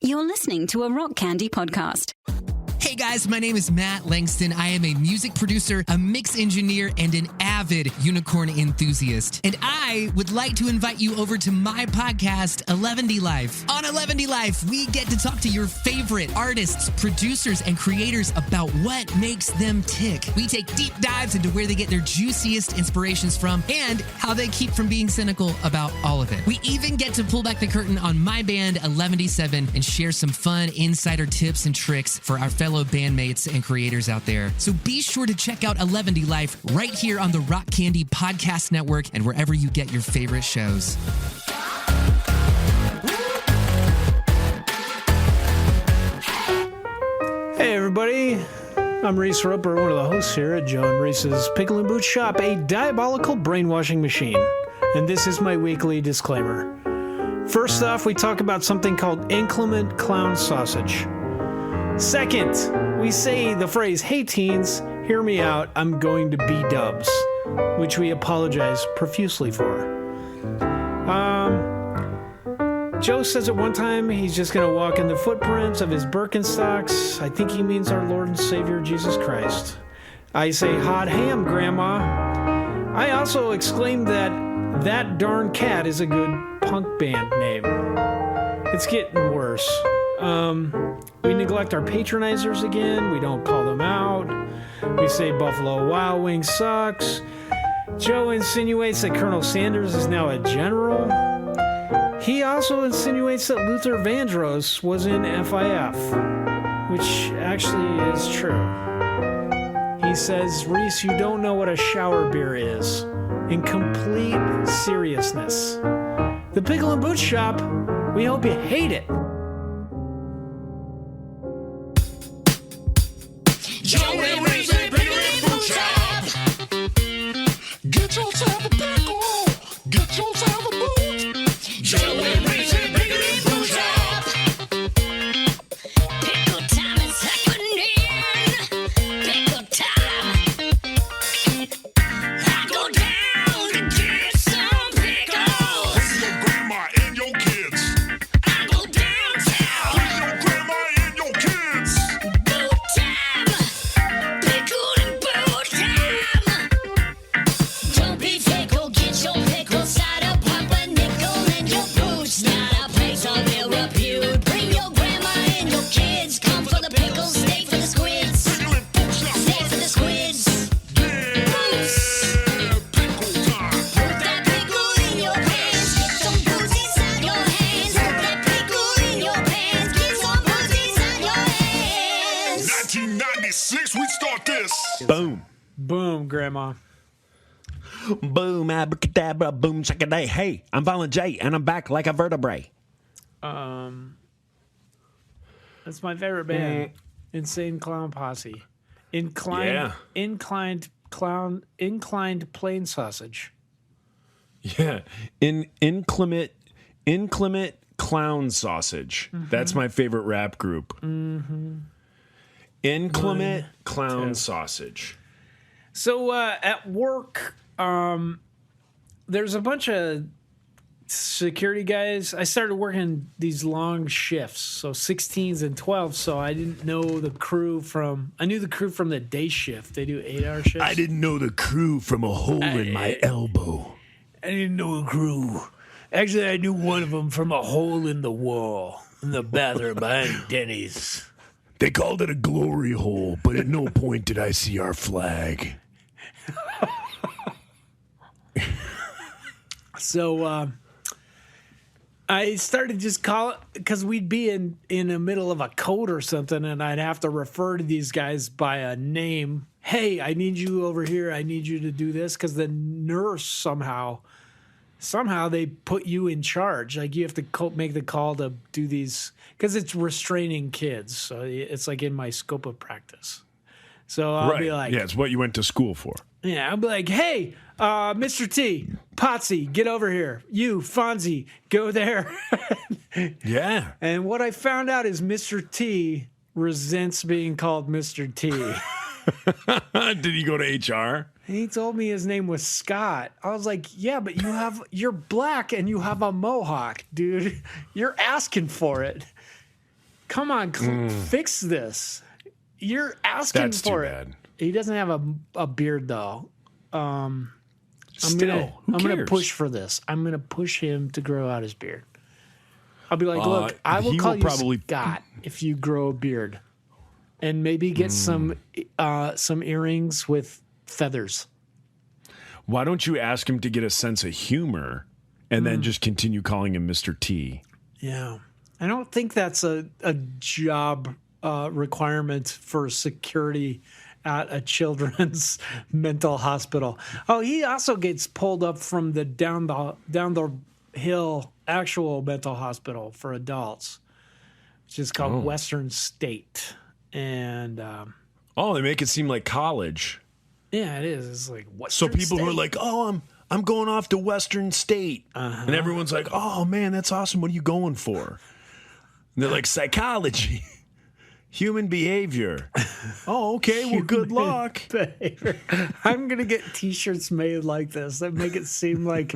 You're listening to a Rock Candy podcast. Hey guys, my name is Matt Langston. I am a music producer, a mix engineer, and an avid unicorn enthusiast. And I would like to invite you over to my podcast, 11D Life. On 11D Life, we get to talk to your favorite artists, producers, and creators about what makes them tick. We take deep dives into where they get their juiciest inspirations from and how they keep from being cynical about all of it. We even get to pull back the curtain on my band, 11D7, and share some fun insider tips and tricks for our fellow bandmates and creators out there. So be sure to check out 11D Life right here on the Rock Candy Podcast Network and wherever you get your favorite shows. Hey everybody, I'm Reese Roper, one of the hosts here at Joe and Reese's Pickle and Boot Shop, a diabolical brainwashing machine. And this is my weekly disclaimer. First off, we talk about something called Inclement clown sausage. Second, we say the phrase, "Hey teens, hear me out, I'm going to B-dubs," which we apologize profusely for. Joe says at one time he's just going to walk in the footprints of his Birkenstocks. I think he means our Lord and Savior Jesus Christ. I say, "Hot ham, Grandma." I also exclaim that darn cat is a good punk band name. It's getting worse. We neglect our patronizers again. We don't call them out. We say Buffalo Wild Wings sucks. Joe insinuates that Colonel Sanders is now a general. He also insinuates that Luther Vandross was in FIF, which actually is true. He says, "Reese, you don't know what a shower beer is." In complete seriousness. The Pickle and Boot Shop, we hope you hate it. Joe and Reese, Pickle and Boot Shop. Get yourself a pickle. Get yourself a boot. Joe and Reese, Pickle and Boot Shop. Pickle time is happening. Pickle time. I go down to get some pickles. With your grandma and your kids. I go downtown. With your grandma and your kids. Boot time. Pickle and boot time. Don't be fickle, get your pickle cider, pop a nickel in your boots. Not a place of ill repute. Bring your grandma and your kids. Come for the pickles, stay for the squids. Stay for the squids. Boots. Put that pickle in your pants. Get some boots inside your hands. Put that pickle in your pants. Get some boots inside your hands. 1996, we start this. Boom. Boom, Grandma. Boom, abracadabra, boom, shakaday. Hey, I'm Violent J, and I'm back like a vertebrae. That's my favorite band. Insane Clown Posse. Inclined plain sausage. Yeah. Inclement clown sausage. That's my favorite rap group. Inclement clown sausage. So at work, there's a bunch of security guys. I started working these long shifts, so 16s and 12s, so I didn't know the crew I knew the crew from the day shift. They do 8-hour shifts. I didn't know the crew from a hole in my elbow. I didn't know the crew. Actually, I knew one of them from a hole in the wall in the bathroom behind Denny's. They called it a glory hole, but at no point did I see our flag. So I started just calling, because we'd be in the middle of a code or something, and I'd have to refer to these guys by a name. Hey, I need you over here. I need you to do this, because the nurse somehow they put you in charge. Like, you have to make the call to do these, because it's restraining kids. So it's like in my scope of practice. So I'll be like, yeah, it's what you went to school for. Yeah, I'll be like, hey, Mr. T, Potsy, get over here. You, Fonzie, go there. Yeah. And what I found out is Mr. T resents being called Mr. T. Did he go to HR? He told me his name was Scott. I was like, yeah, but you're black and you have a mohawk, dude. You're asking for it. Come on, fix this. You're asking That's for too it. bad. He doesn't have a beard though. I'm Still, who gonna cares? push for this. I'm gonna push him to grow out his beard. I'll be like, look, I will he call will you probably- Scott if you grow a beard, and maybe get some earrings with feathers. Why don't you ask him to get a sense of humor and then just continue calling him Mr. T? Yeah, I don't think that's a job requirement for security at a children's mental hospital. Oh, he also gets pulled up from the down the hill actual mental hospital for adults, which is called Western State. And Oh, they make it seem like college. yeah, it is. It's like what? So people who are like, "Oh, I'm going off to Western State," and everyone's like, "Oh man, that's awesome. What are you going for?" And they're like, "Psychology, human behavior." Oh, okay. Well, good luck. behavior. I'm gonna get T-shirts made like this that make it seem like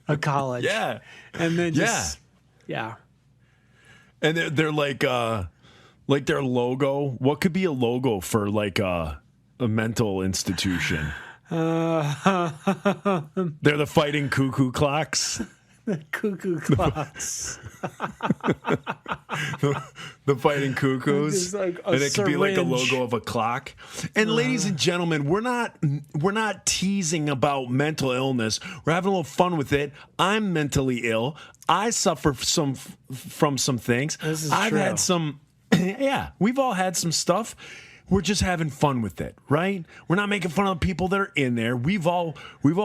a college. Yeah, and then just yeah. and they're like their logo. What could be a logo for like a mental institution? They're the Fighting Cuckoo Clocks. Cuckoo clocks. The Fighting Cuckoos, Just like a and it could be like a syringe. logo of a clock. And ladies and gentlemen, we're not teasing about mental illness. We're having a little fun with it. I'm mentally ill. I suffer from some things. This is I've true. had some. Yeah, we've all had some stuff. We're just having fun with it, right? We're not making fun of the people that are in there. We've all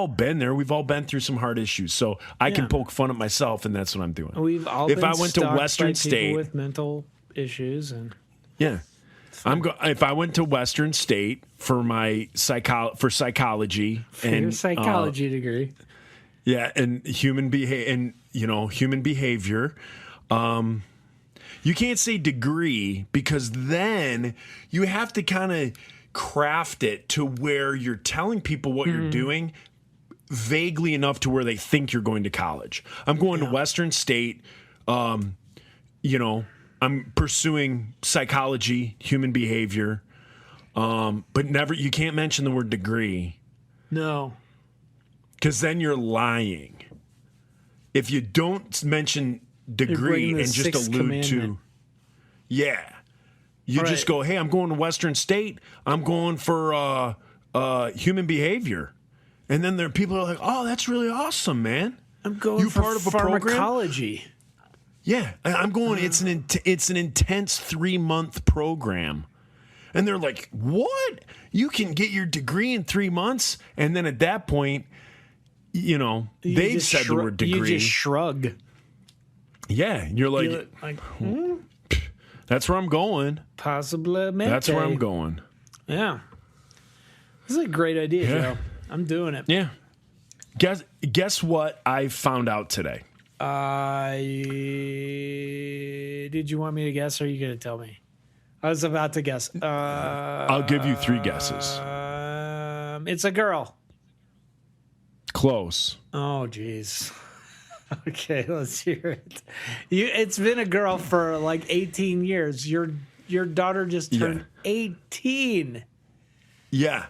been there. We've all been through some hard issues. So I can poke fun at myself, and that's what I'm doing. We've all if been I went to stalked by Western people State with mental issues, and yeah. If I went to Western State for my psychology and your psychology degree. yeah, and human behavior. You can't say degree because then you have to kind of craft it to where you're telling people what you're doing vaguely enough to where they think you're going to college. I'm going to Western State. I'm pursuing psychology, human behavior, but never. You can't mention the word degree No. because then you're lying. If you don't mention degree breaking the and just sixth allude to, commandment. you All just right. go, hey, I'm going to Western State. I'm going for human behavior, and then there are people who are like, oh, that's really awesome, man. I'm going You for part of a program? pharmacology. Yeah, I'm going. It's an intense 3-month program, and they're like, "What? You can get your degree in 3 months?" And then at that point, You they've just said the word degree. You just shrug. Yeah, you're like, You're like "That's where I'm going. possibly. That's where I'm going." Yeah. This is a great idea, Yeah. Joe. I'm doing it. Yeah. Guess what I found out today? Did you want me to guess, or are you going to tell me? I was about to guess. I'll give you 3 guesses. It's a girl. Close. Oh, jeez. Okay, let's hear it. It's been a girl for like 18 years. Your daughter just turned 18. Yeah.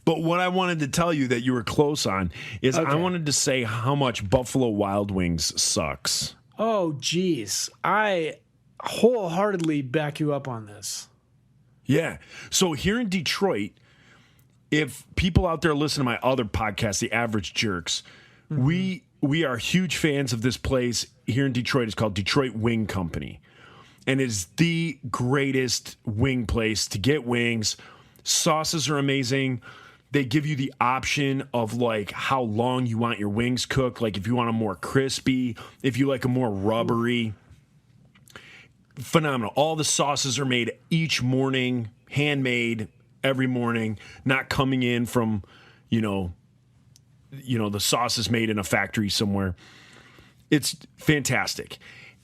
But what I wanted to tell you that you were close on is I Okay. wanted to say how much Buffalo Wild Wings sucks. Oh, jeez. I wholeheartedly back you up on this. Yeah. So here in Detroit, if people out there listen to my other podcast, The Average Jerks, we are huge fans of this place here in Detroit. It's called Detroit Wing Company. And it's the greatest wing place to get wings. Sauces are amazing. They give you the option of like how long you want your wings cooked. Like if you want them more crispy, if you like them more rubbery. Phenomenal. All the sauces are made each morning, handmade every morning, not coming in from, the sauce is made in a factory somewhere. It's fantastic.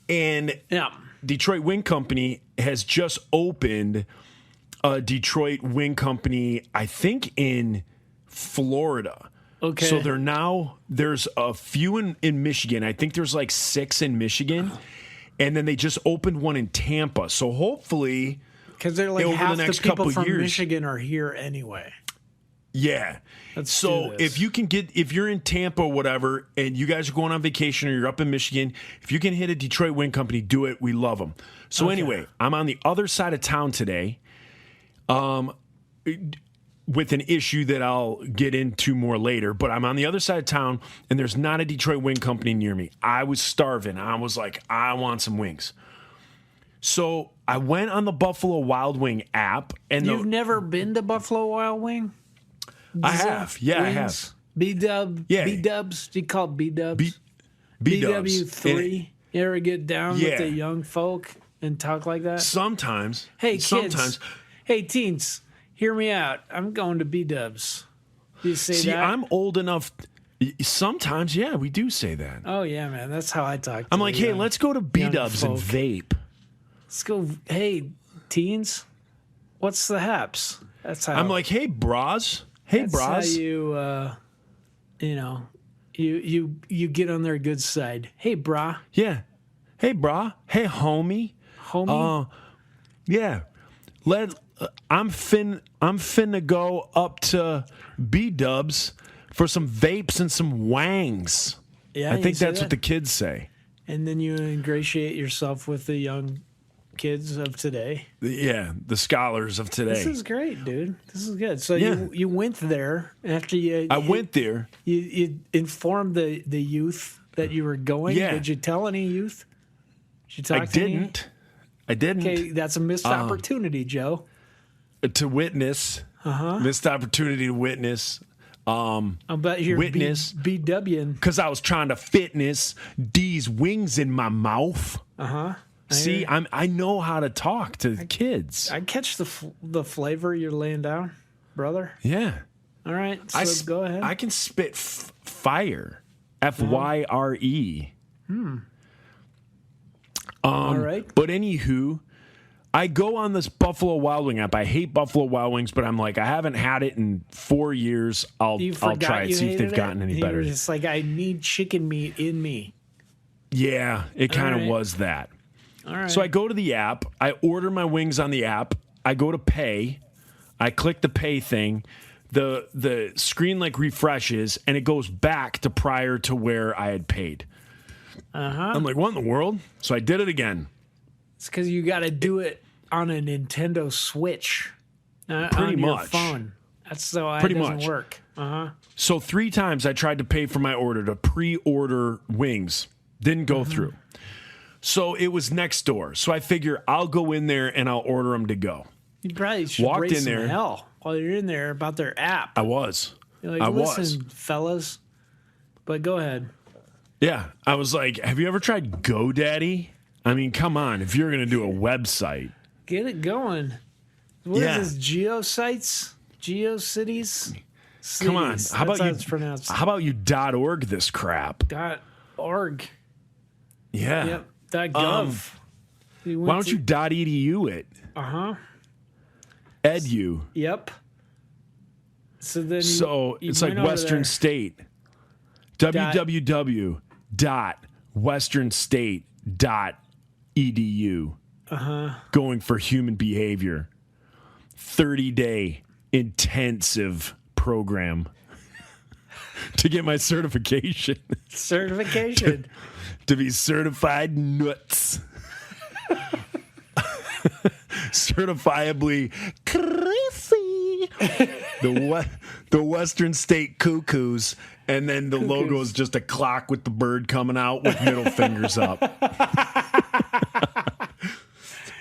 And Yeah. Detroit Wing Company has just opened a Detroit Wing Company, I think in Florida. Okay. So there's a few in Michigan. I think there's like 6 in Michigan. and then they just opened one in Tampa. So hopefully, Because they're like over half the the, next people couple from years. Michigan are here anyway. yeah. Let's So do this. if you're in Tampa or whatever, and you guys are going on vacation or you're up in Michigan, if you can hit a Detroit Wing Company, do it. We love them. So anyway, I'm on the other side of town today, with an issue that I'll get into more later. But I'm on the other side of town, and there's not a Detroit Wing Company near me. I was starving. I was like, I want some wings. So I went on the Buffalo Wild Wing app, and You've never been to Buffalo Wild Wing? I have. Yeah, I have. B-Dub? Yeah. B-Dubs? Do you call it B-Dubs? B-dubs. BW3? You ever get down Yeah. with the young folk and talk like that? Sometimes. Hey, kids. Sometimes. Hey, teens, hear me out. I'm going to B-Dubs. You say See, that? I'm old enough. Sometimes, yeah, we do say that. Oh, yeah, man. That's how I talk to I'm like, the hey, young- let's go to B-Dubs and folk. vape. Let's go. Hey, teens, what's the haps? That's how I'm like, hey, bras. Hey, that's bras. how you get on their good side. Hey, brah, Yeah. Hey, brah. Hey, homie. homie. Yeah. I'm finna go up to B-Dubs for some vapes and some wangs. Yeah, I you think say that's that? what the kids say. And then you ingratiate yourself with the young kids of today. Yeah, the scholars of today. This is great, dude. This is good. So Yeah. you went there after I went there. You informed the youth that you were going. Yeah. Did you tell any youth? Did you talk I to any? didn't. I didn't. Okay, that's a missed opportunity, Joe. To witness. Missed opportunity to witness. I'll bet you're Witness. BW. Because I was trying to fitness these wings in my mouth. See, I know how to talk to kids. I catch the flavor you're laying down, brother. Yeah. All right, so go ahead. I can spit fire. F-Y-R-E. All right. But anywho, I go on this Buffalo Wild Wing app. I hate Buffalo Wild Wings, but I'm like, I haven't had it in 4 years. I'll try it, you see if they've hated gotten it? any You were better. just like, I need chicken meat in me. Yeah, it kind of right. was that. All right. So I go to the app. I order my wings on the app. I go to pay. I click the pay thing. The screen like refreshes and it goes back to prior to where I had paid. I'm like, what in the world? So I did it again. It's because you got to do it on a Nintendo Switch, not on your much. phone. That's why it Pretty doesn't much. work. So 3 times I tried to pay for my order to pre-order wings. Didn't go through. So it was next door. So I figure I'll go in there and I'll order them to go. You probably should Walked raise in some there. hell while you're in there about their app. I was. You're like, I listen, was. fellas. But go ahead. Yeah. I was like, have you ever tried GoDaddy? I mean, come on. If you're going to do a website. Get it going. What Yeah. is this? GeoSites? GeoCities? Come on. Cities. How That's about you? it's pronounced. How about you .org this crap? .org. Yeah. Yep. .gov. Why don't you .edu it? Edu. Yep. So then So you it's like went over Western there. State. www.westernstate.edu. Going for human behavior. 30-day intensive program to get my certification. Certification. To be certified nuts. Certifiably crazy. The Western State Cuckoos, and then the logo is just a clock with the bird coming out with middle fingers up.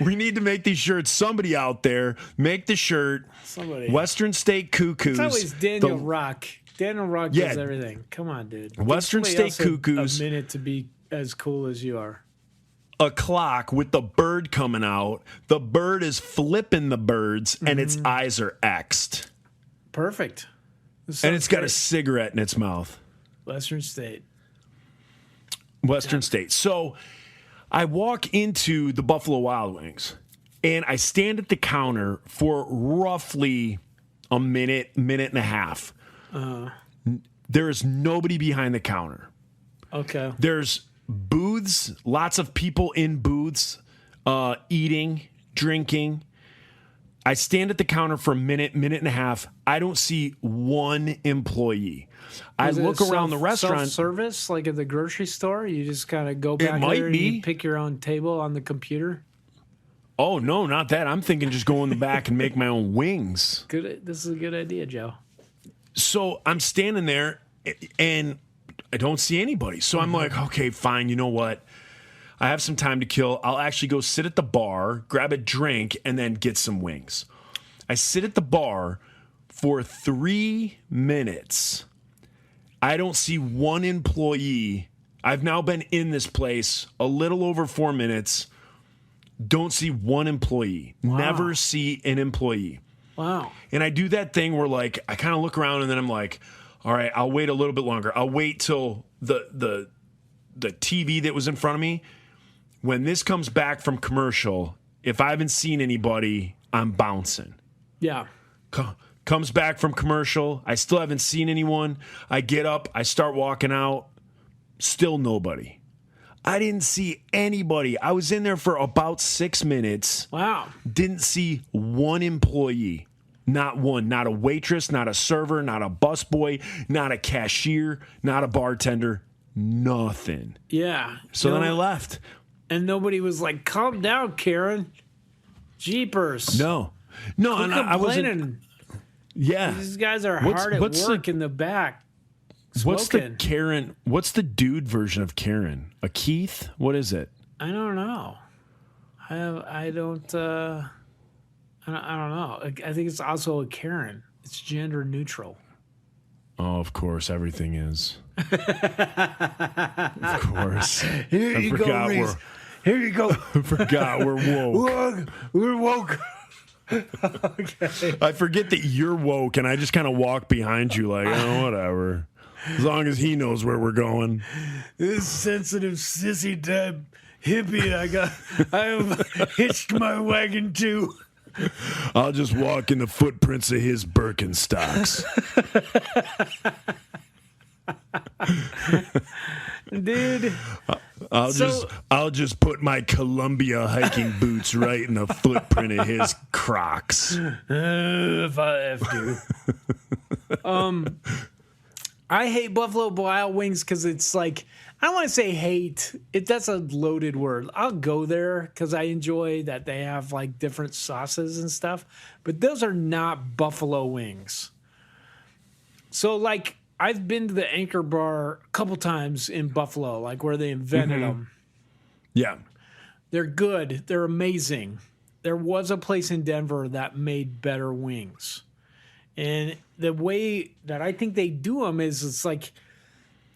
We need to make these shirts. Somebody out there, make the shirt. Somebody. Western State Cuckoos. It's always Daniel The- Rock. Daniel Rock Yeah. does everything. Come on, dude. Give Western somebody State else Cuckoos. A minute to be as cool as you are. A clock with the bird coming out. The bird is flipping the birds, and its eyes are X'd. Perfect. And it's got a cigarette in its mouth. Western State. Western State. So I walk into the Buffalo Wild Wings, and I stand at the counter for roughly a minute and a half. There is nobody behind the counter. Okay. There's booths, lots of people in booths, eating, drinking. I stand at the counter for a minute and a half. I don't see one employee. I look around the restaurant. Self-service, like at the grocery store? You just kind of go back might there and be. you pick your own table on the computer? Oh, no, not that. I'm thinking just go in the back and make my own wings. Good. This is a good idea, Joe. So I'm standing there and I don't see anybody. So I'm like, okay, fine. You know what? I have some time to kill. I'll actually go sit at the bar, grab a drink, and then get some wings. I sit at the bar for 3 minutes. I don't see one employee. I've now been in this place a little over 4 minutes. Don't see one employee. Wow. Never see an employee. Wow. And I do that thing where, like, I kind of look around and then I'm like, all right, I'll wait a little bit longer. I'll wait till the TV that was in front of me. When this comes back from commercial, if I haven't seen anybody, I'm bouncing. Yeah. Comes back from commercial. I still haven't seen anyone. I get up. I start walking out. Still nobody. I didn't see anybody. I was in there for about 6 minutes. Wow. Didn't see one employee. Not one. Not a waitress, not a server, not a busboy, not a cashier, not a bartender. Nothing. Yeah. So then I left. And nobody was like, calm down, Karen. Jeepers. No, Quit and I wasn't. complaining. Yeah. These guys are hard at work in the back. What's the smoking. Karen? What's the dude version of Karen? A Keith? What is it? I don't know. I don't know. I think it's also a Karen. It's gender neutral. Oh, of course, everything is. Of course. Here you go, Reese. Here you go. I forgot we're woke. We're woke. I forget that you're woke, and I just kind of walk behind you like, oh, whatever. As long as he knows where we're going. This sensitive sissy type hippie I have hitched my wagon to. I'll just walk in the footprints of his Birkenstocks. Dude. I'll just put my Columbia hiking boots right in the footprint of his Crocs. If I have to. I hate Buffalo Wild Wings because it's like, I don't want to say hate. That's a loaded word. I'll go there because I enjoy that they have like different sauces and stuff. But those are not buffalo wings. So like, I've been to the Anchor Bar a couple times in Buffalo, like where they invented them. Yeah. They're good. They're amazing. There was a place in Denver that made better wings. And the way that I think they do them is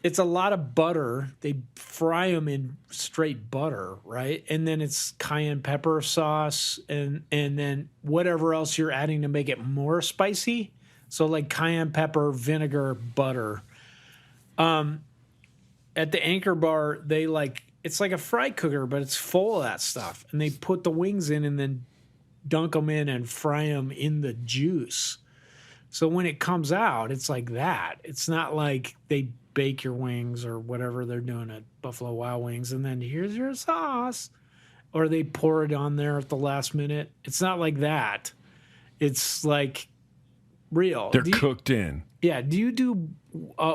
it's a lot of butter. They fry them in straight butter, right? And then it's cayenne pepper sauce and then whatever else you're adding to make it more spicy. So like cayenne pepper, vinegar, butter. At the Anchor Bar, it's like a fry cooker, but it's full of that stuff. And they put the wings in and then dunk them in and fry them in the juice. So when it comes out, it's like that. It's not like they bake your wings or whatever they're doing at Buffalo Wild Wings and then here's your sauce. Or they pour it on there at the last minute. It's not like that. It's like real. They're cooked in. Yeah. Do you do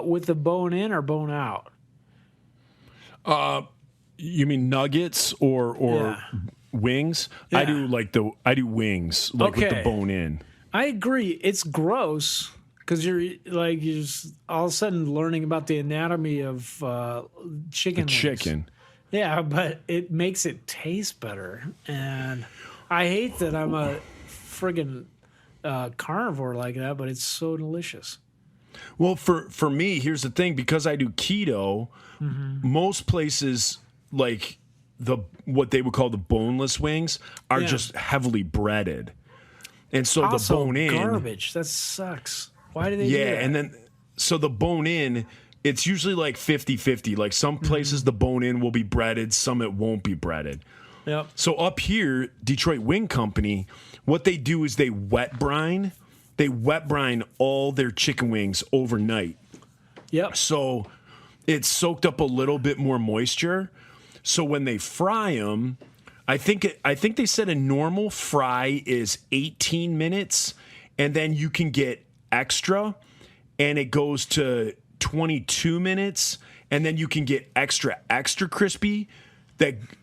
with the bone in or bone out? You mean nuggets or wings? Yeah. I do wings with the bone in. I agree. It's gross because you're just all of a sudden learning about the anatomy of chicken. Chicken. Yeah, but it makes it taste better. And I hate that I'm a friggin' carnivore like that, but it's so delicious. Well, for me, here's the thing. Because I do keto, most places like what they would call the boneless wings are just heavily breaded. And so Also, the bone in garbage. That sucks. Why do they do that? and then so the bone in, it's usually like 50-50. Like some places the bone in will be breaded, some it won't be breaded. Yep. So up here, Detroit Wing Company, what they do is they wet brine. They wet brine all their chicken wings overnight. Yep. So it's soaked up a little bit more moisture. So when they fry them, I think they said a normal fry is 18 minutes, and then you can get extra, and it goes to 22 minutes, and then you can get extra crispy,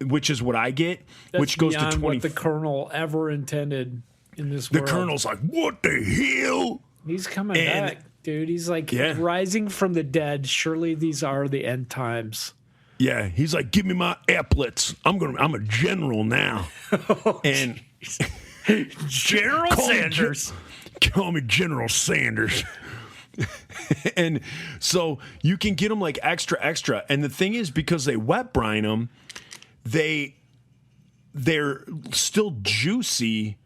which is what I get, which goes to 20. What the Colonel ever intended in this the world. Colonel's like, what the hell? He's coming back, dude. He's like rising from the dead. Surely these are the end times. Yeah, he's like, give me my applets. I'm a general now. And General Sanders. Call me General Sanders. And so you can get them like extra. And the thing is, because they wet brine them, they're still juicy,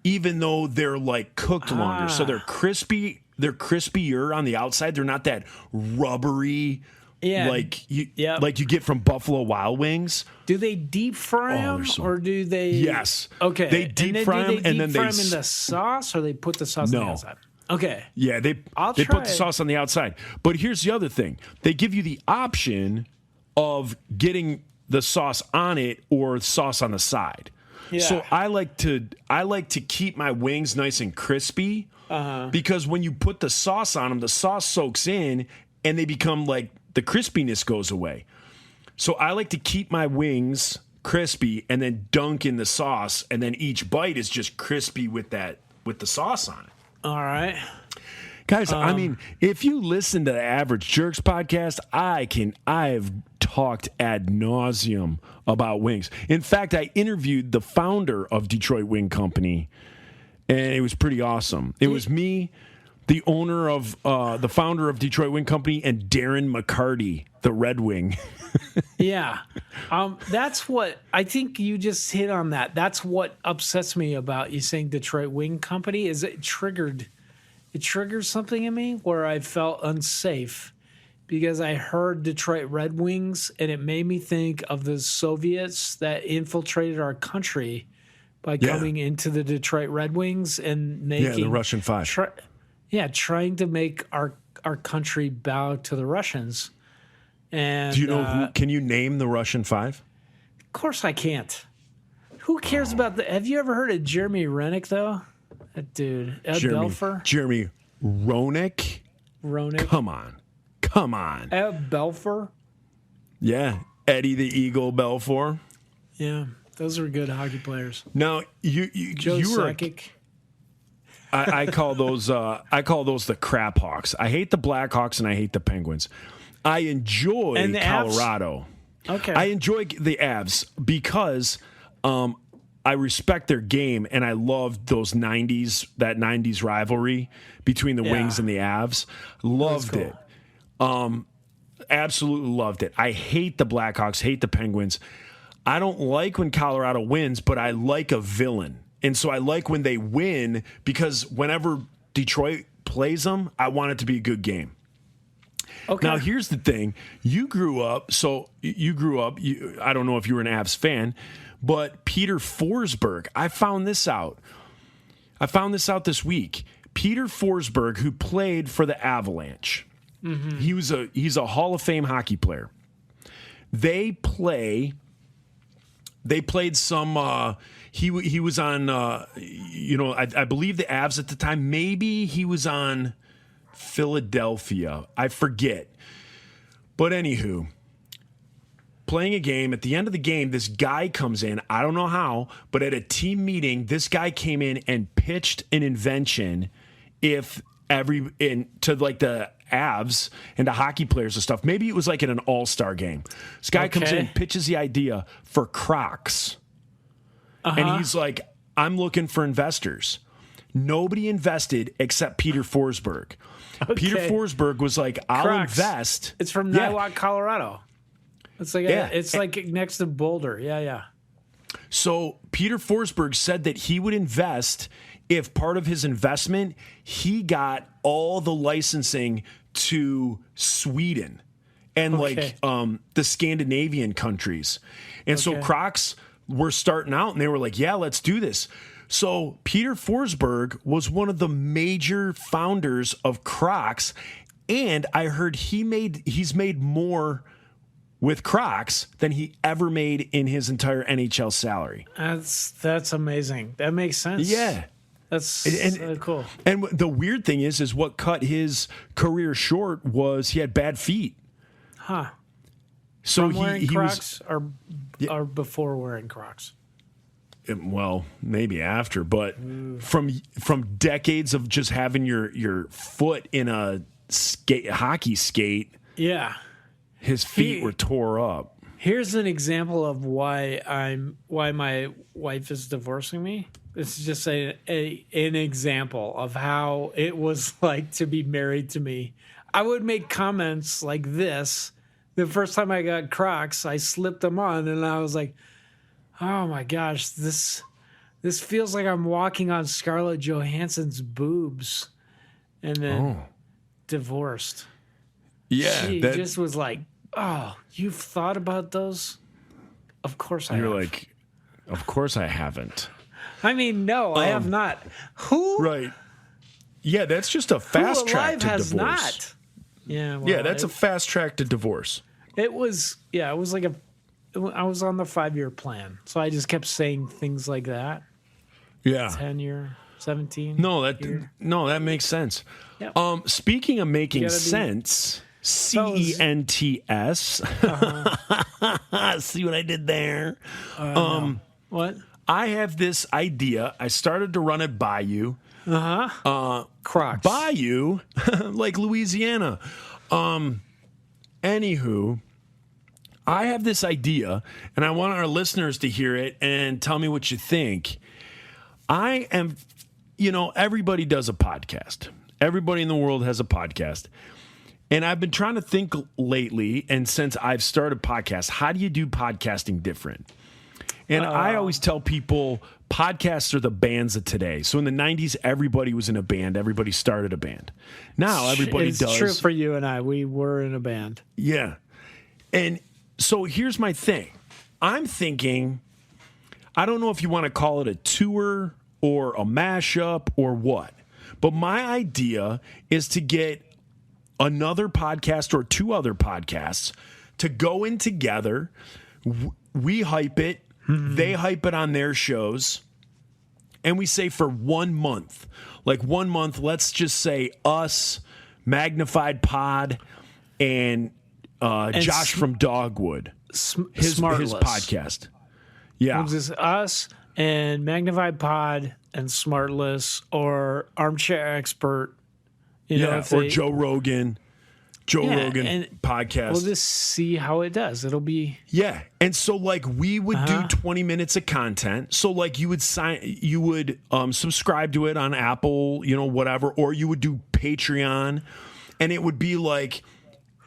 even though they're like cooked longer. So they're crispy. They're crispier on the outside. They're not that rubbery. Yeah, like you get from Buffalo Wild Wings. Do they deep fry them, or do they? Yes. Okay. They deep fry them, and then they fry them in the sauce, or they put the sauce on the outside. Okay. Yeah, they put the sauce on the outside. But here's the other thing: they give you the option of getting the sauce on it or sauce on the side. Yeah. So I like to keep my wings nice and crispy because when you put the sauce on them, the sauce soaks in and they become like. The crispiness goes away. So I like to keep my wings crispy and then dunk in the sauce, and then each bite is just crispy with the sauce on it. All right. Guys, I mean, if you listen to the Average Jerks podcast, I've talked ad nauseum about wings. In fact, I interviewed the founder of Detroit Wing Company, and it was pretty awesome. It was me, the owner of the founder of Detroit Wing Company, and Darren McCarty, the Red Wing. Yeah. That's what I think you just hit on that. That's what upsets me about you saying Detroit Wing Company is it triggered something in me where I felt unsafe because I heard Detroit Red Wings and it made me think of the Soviets that infiltrated our country by coming into the Detroit Red Wings and making the Russian Five. Trying to make our country bow to the Russians. And do you know can you name the Russian Five? Of course I can't. Who cares about have you ever heard of Jeremy Rennick though? That dude. Ed Belfour? Jeremy Roenick? Come on. Ed Belfour? Yeah. Eddie the Eagle Belfour. Yeah. Those are good hockey players. Now you were Sakic. I call those the crap hawks. I hate the Blackhawks and I hate the Penguins. I enjoy Colorado. Avs? Okay. I enjoy the Avs because I respect their game and I loved that 90s rivalry between the Wings and the Avs. Loved it. Absolutely loved it. I hate the Blackhawks, hate the Penguins. I don't like when Colorado wins, but I like a villain. And so I like when they win because whenever Detroit plays them, I want it to be a good game. Okay. Now, here's the thing. You grew up, I don't know if you were an Avs fan, but Peter Forsberg, I found this out this week. Peter Forsberg, who played for the Avalanche, he's a Hall of Fame hockey player. They played some... He was on, I believe the Avs at the time. Maybe he was on Philadelphia. I forget. But anywho, playing a game. At the end of the game, this guy comes in. I don't know how, but at a team meeting, this guy came in and pitched an invention to like the Avs and the hockey players and stuff. Maybe it was like in an all-star game. This guy comes in and pitches the idea for Crocs. And he's like, I'm looking for investors. Nobody invested except Peter Forsberg. Okay. Peter Forsberg was like, I'll invest. It's from Niwot, Colorado. It's like it's like next to Boulder. Yeah. So Peter Forsberg said that he would invest if part of his investment, he got all the licensing to Sweden and the Scandinavian countries. And so Crocs were starting out and they were like, yeah, let's do this. So Peter Forsberg was one of the major founders of Crocs, And I heard he's made more with Crocs than he ever made in his entire NHL salary. That's amazing. That makes sense. Yeah. That's cool. And the weird thing is what cut his career short was he had bad feet. Huh. So From wearing he Crocs or before wearing Crocs? Well, maybe after, but from decades of just having your foot in a hockey skate, Yeah. his feet were tore up. Here's an example of why my wife is divorcing me. This is just an example of how it was like to be married to me. I would make comments like this. The first time I got Crocs, I slipped them on and I was like, oh my gosh, this feels like I'm walking on Scarlett Johansson's boobs. And then divorced. Yeah. She just was like, oh, you've thought about those? Of course I have. You're like, of course I haven't. I mean, no, I have not. Who? Right. Yeah, that's just a fast track to has divorce. not? Yeah, well, Yeah, that's a fast track to divorce. It was like I was on the 5-year plan. So I just kept saying things like that. Yeah. 10-year, 17. No, that makes sense. Yep. Speaking of making gotta be- sense, CENTS. See what I did there? No. What? I have this idea. I started to run it by you. Crocs. By you, like Louisiana. Anywho, I have this idea, and I want our listeners to hear it and tell me what you think. I am, everybody does a podcast. Everybody in the world has a podcast. And I've been trying to think lately, and since I've started podcasts, how do you do podcasting different? And I always tell people podcasts are the bands of today. So in the 90s, everybody was in a band. Everybody started a band. Now everybody does. It's true for you and I. We were in a band. Yeah. And so here's my thing. I'm thinking, I don't know if you want to call it a tour or a mashup or what, but my idea is to get another podcast or 2 other podcasts to go in together. We hype it. They hype it on their shows. And we say for 1 month, like 1 month, let's just say us, Magnified Pod, and Josh from Dogwood, his podcast. Yeah. It's just us and Magnified Pod and Smartless or Armchair Expert. Or Joe Rogan. Rogan podcast. We'll just see how it does. It'll be And so we would do 20 minutes of content. So you would subscribe to it on Apple, whatever, or you would do Patreon, and it would be like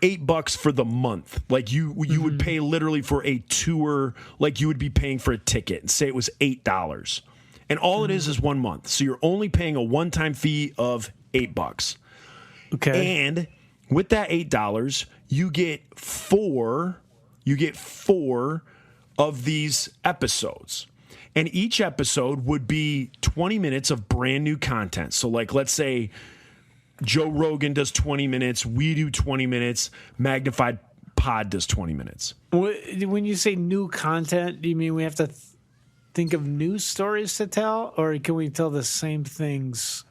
$8 for the month. Like you would pay literally for a tour, like you would be paying for a ticket, and say it was $8. And all it is 1 month. So you're only paying a one-time fee of $8. okay. And with that $8, you get four of these episodes. And each episode would be 20 minutes of brand new content. So let's say Joe Rogan does 20 minutes, we do 20 minutes, Magnified Pod does 20 minutes. When you say new content, do you mean we have to think of new stories to tell, or can we tell the same things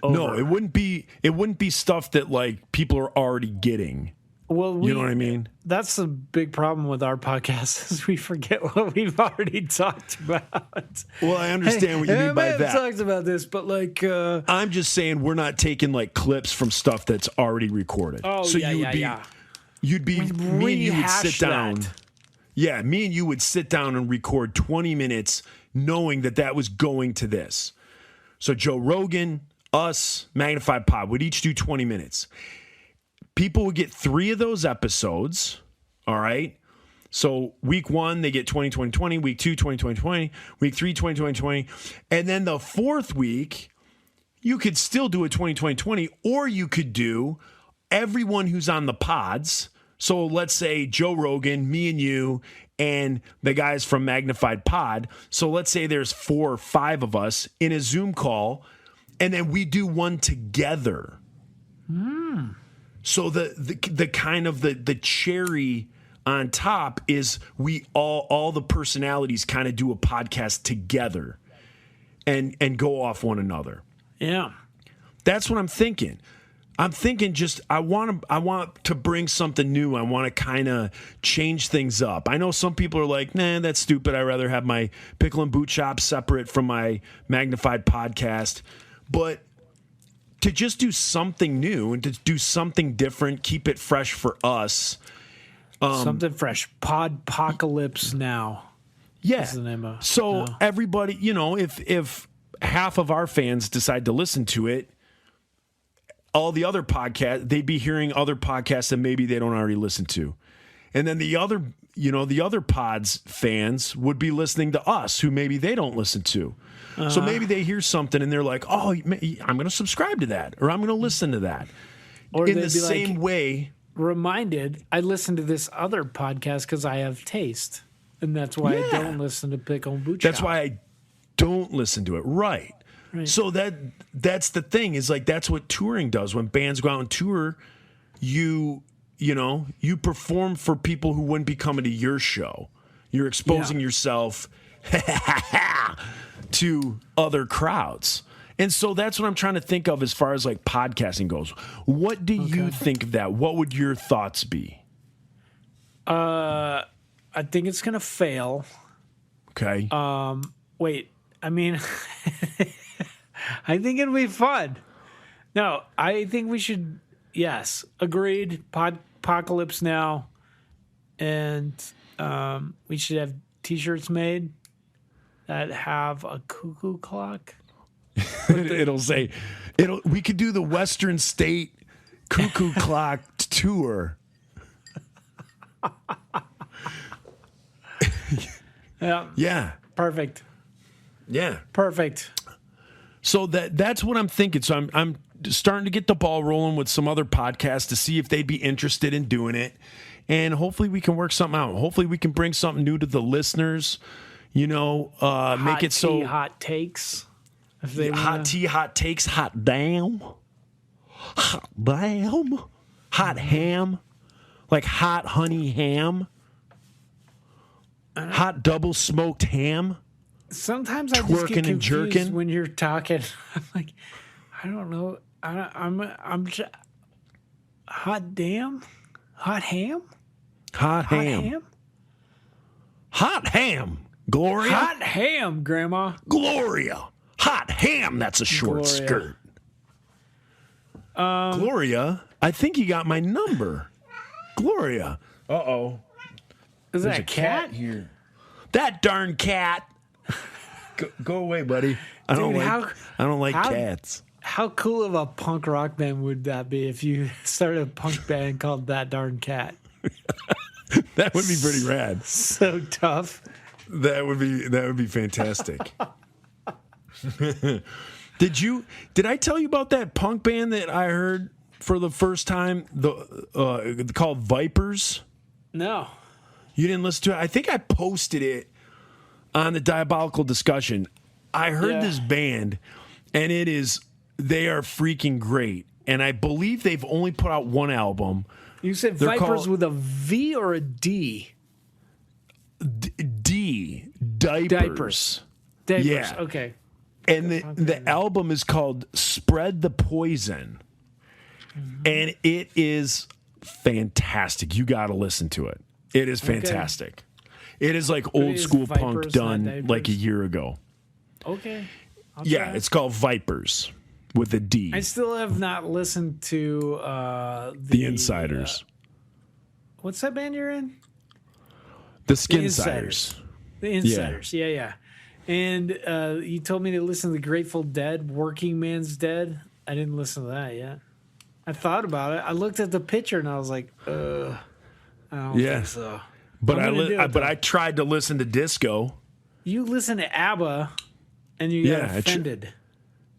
over? No, it wouldn't be stuff that people are already getting. Well, you know what I mean? That's the big problem with our podcast is we forget what we've already talked about. Well, I understand what you mean by that. I have talked about this, but I'm just saying we're not taking clips from stuff that's already recorded. Oh, so yeah, you'd be me and you would sit down. That. Yeah, me and you would sit down and record 20 minutes knowing that was going to this. So Joe Rogan, us, Magnified Pod would each do 20 minutes. People would get 3 of those episodes, all right? So week 1, they get 20, 20, 20. Week 2, 20, 20, 20. Week 3, 20, 20, 20. And then the 4th week, you could still do a 20, 20, 20, or you could do everyone who's on the pods. So let's say Joe Rogan, me and you, and the guys from Magnified Pod. So let's say there's 4 or 5 of us in a Zoom call, and then we do one together. So the kind of the cherry on top is we all the personalities kind of do a podcast together and go off one another. Yeah. That's what I'm thinking. I'm thinking just I want to bring something new. I want to kind of change things up. I know some people are like, nah, that's stupid. I'd rather have my pickle and boot shop separate from my magnified podcast. But to just do something new and to do something different, keep it fresh for us. Something fresh. Podpocalypse Now. Yeah. Is the name of so no. everybody, if half of our fans decide to listen to it, all the other podcasts, they'd be hearing other podcasts that maybe they don't already listen to. And then the other pods fans would be listening to us who maybe they don't listen to. So maybe they hear something and they're like, oh, I'm going to subscribe to that, or I'm going to listen to that. Or in they'd the be same like, way. reminded, I listen to this other podcast because I have taste. And that's why I don't listen to Pickle and Boot That's Shop. why I don't listen to it. Right. So that's the thing is like that's what touring does. When bands go out and tour, you perform for people who wouldn't be coming to your show. You're exposing yourself to other crowds. And so that's what I'm trying to think of as far as like podcasting goes. What do you think of that? What would your thoughts be? I think it's going to fail. Okay. Wait, I mean, I think it'll be fun. No, I think we should, yes, agreed, Podpocalypse Now. And we should have T-shirts made that have a cuckoo clock. We could do the Western State Cuckoo Clock tour. Yeah. Perfect. Yeah. Perfect. So that's what I'm thinking. So I'm starting to get the ball rolling with some other podcasts to see if they'd be interested in doing it. And hopefully we can work something out. Hopefully we can bring something new to the listeners, make it so hot takes. If they hot wanna. tea, hot takes, hot damn, hot ham, like hot honey ham, hot double smoked ham. Sometimes I just twerking get and confused jerking. when you're talking. I'm like, I don't know. I'm just, hot damn, hot ham, Hot ham. Hot ham. Gloria. hot ham, Grandma. Gloria. Hot ham. That's a short Gloria. skirt. Gloria, I think you got my number. Gloria. Uh-oh. Is that a cat? here. That darn cat. Go away, buddy. I don't like how- cats. How cool of a punk rock band would that be if you started a punk band called That Darn Cat? That would be pretty rad. So tough. That would be fantastic. Did I tell you about that punk band that I heard for the first time? Called Vipers. No. You didn't listen to it? I think I posted it on the Diabolical Discussion. I heard this band, and they are freaking great. And I believe they've only put out one album. You said They're Vipers called- with a V or a D? Diapers. Diapers. Yeah. Okay. And the album is called Spread the Poison. And it is fantastic. You got to listen to it. It is fantastic. It is like old is school Vipers, punk not done diapers? like a year ago. Okay. I'll Yeah, try. it's called Vipers with a D. I still have not listened to The Insiders. What's that band you're in? The Skin Insiders. Siders. The Insiders. Yeah. And you told me to listen to the Grateful Dead, Working Man's Dead. I didn't listen to that yet. I thought about it. I looked at the picture and I was like, I don't think so. But I'm gonna do it, though. I tried to listen to disco. You listen to ABBA and you got offended.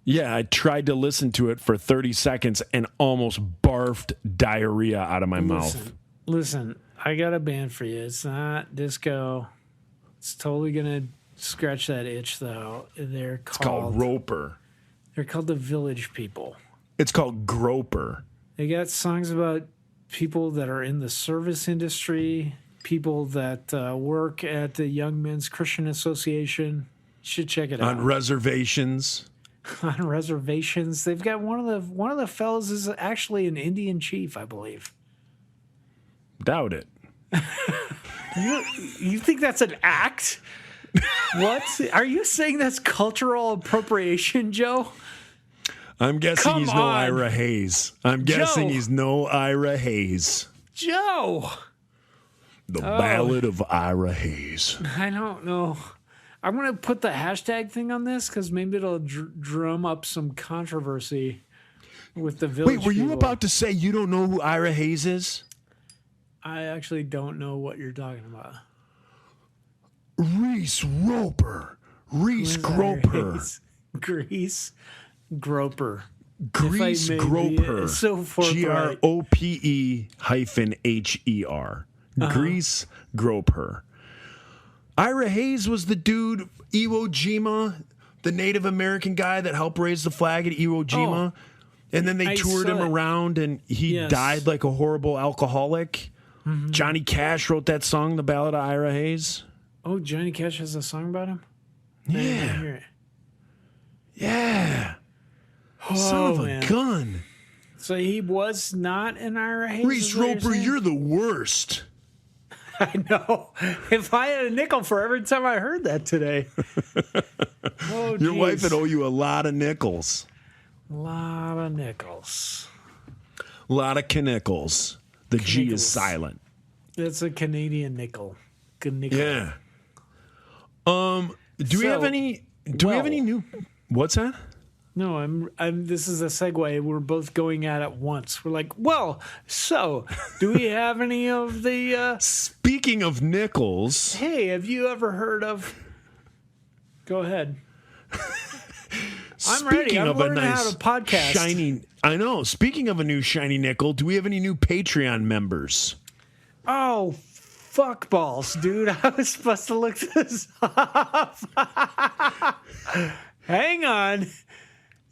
Yeah, I tried to listen to it for 30 seconds and almost barfed diarrhea out of my mouth. Listen, I got a band for you. It's not disco. It's totally gonna scratch that itch though. It's called Roper. They're called the Village People. It's called Groper. They got songs about people that are in the service industry, people that work at the Young Men's Christian Association. You should check it out. On reservations. On reservations. They've got one of the fellows is actually an Indian chief, I believe. Doubt it. You think that's an act? What? Are you saying that's cultural appropriation, Joe? I'm guessing Come he's no on. Ira Hayes. I'm guessing Joe. he's no Ira Hayes. Joe! The Ballad of Ira Hayes. I don't know. I'm going to put the hashtag thing on this because maybe it'll drum up some controversy with the village Wait, were you people. about to say you don't know who Ira Hayes is? I actually don't know what you're talking about. Reese Roper. Reese Groper. Grease Groper. Grease If I may be Groper. so forthright. GROPE-HER. Grease Groper. Ira Hayes was the dude, Iwo Jima, the Native American guy that helped raise the flag at Iwo Jima. And then they I toured saw him it. around and he Yes. died like a horrible alcoholic. Johnny Cash wrote that song, The Ballad of Ira Hayes. Oh, Johnny Cash has a song about him? I didn't Yeah. hear it. Yeah. Son of a man. gun. So he was not an Ira Hayes? Reese is what Roper, saying? you're the worst. I know. If I had a nickel for every time I heard that today. Oh, Your wife geez. would owe you a lot of nickels. A lot of nickels. A lot of knickels. The G Knickels. is silent. It's a Canadian nickel. Good nickel. Yeah. Do we have So, any? Do we have well- any new? What's that? No, I'm. This is a segue. We're both going at it once. We're like, well, so do we have any of the? Speaking of nickels, Hey, have you ever heard of? Go ahead. I'm ready. speaking I'm of a learning how nice to podcast. shiny. I know. Speaking of a new shiny nickel, do we have any new Patreon members? Oh, fuck balls, dude! I was supposed to look this up. Hang on,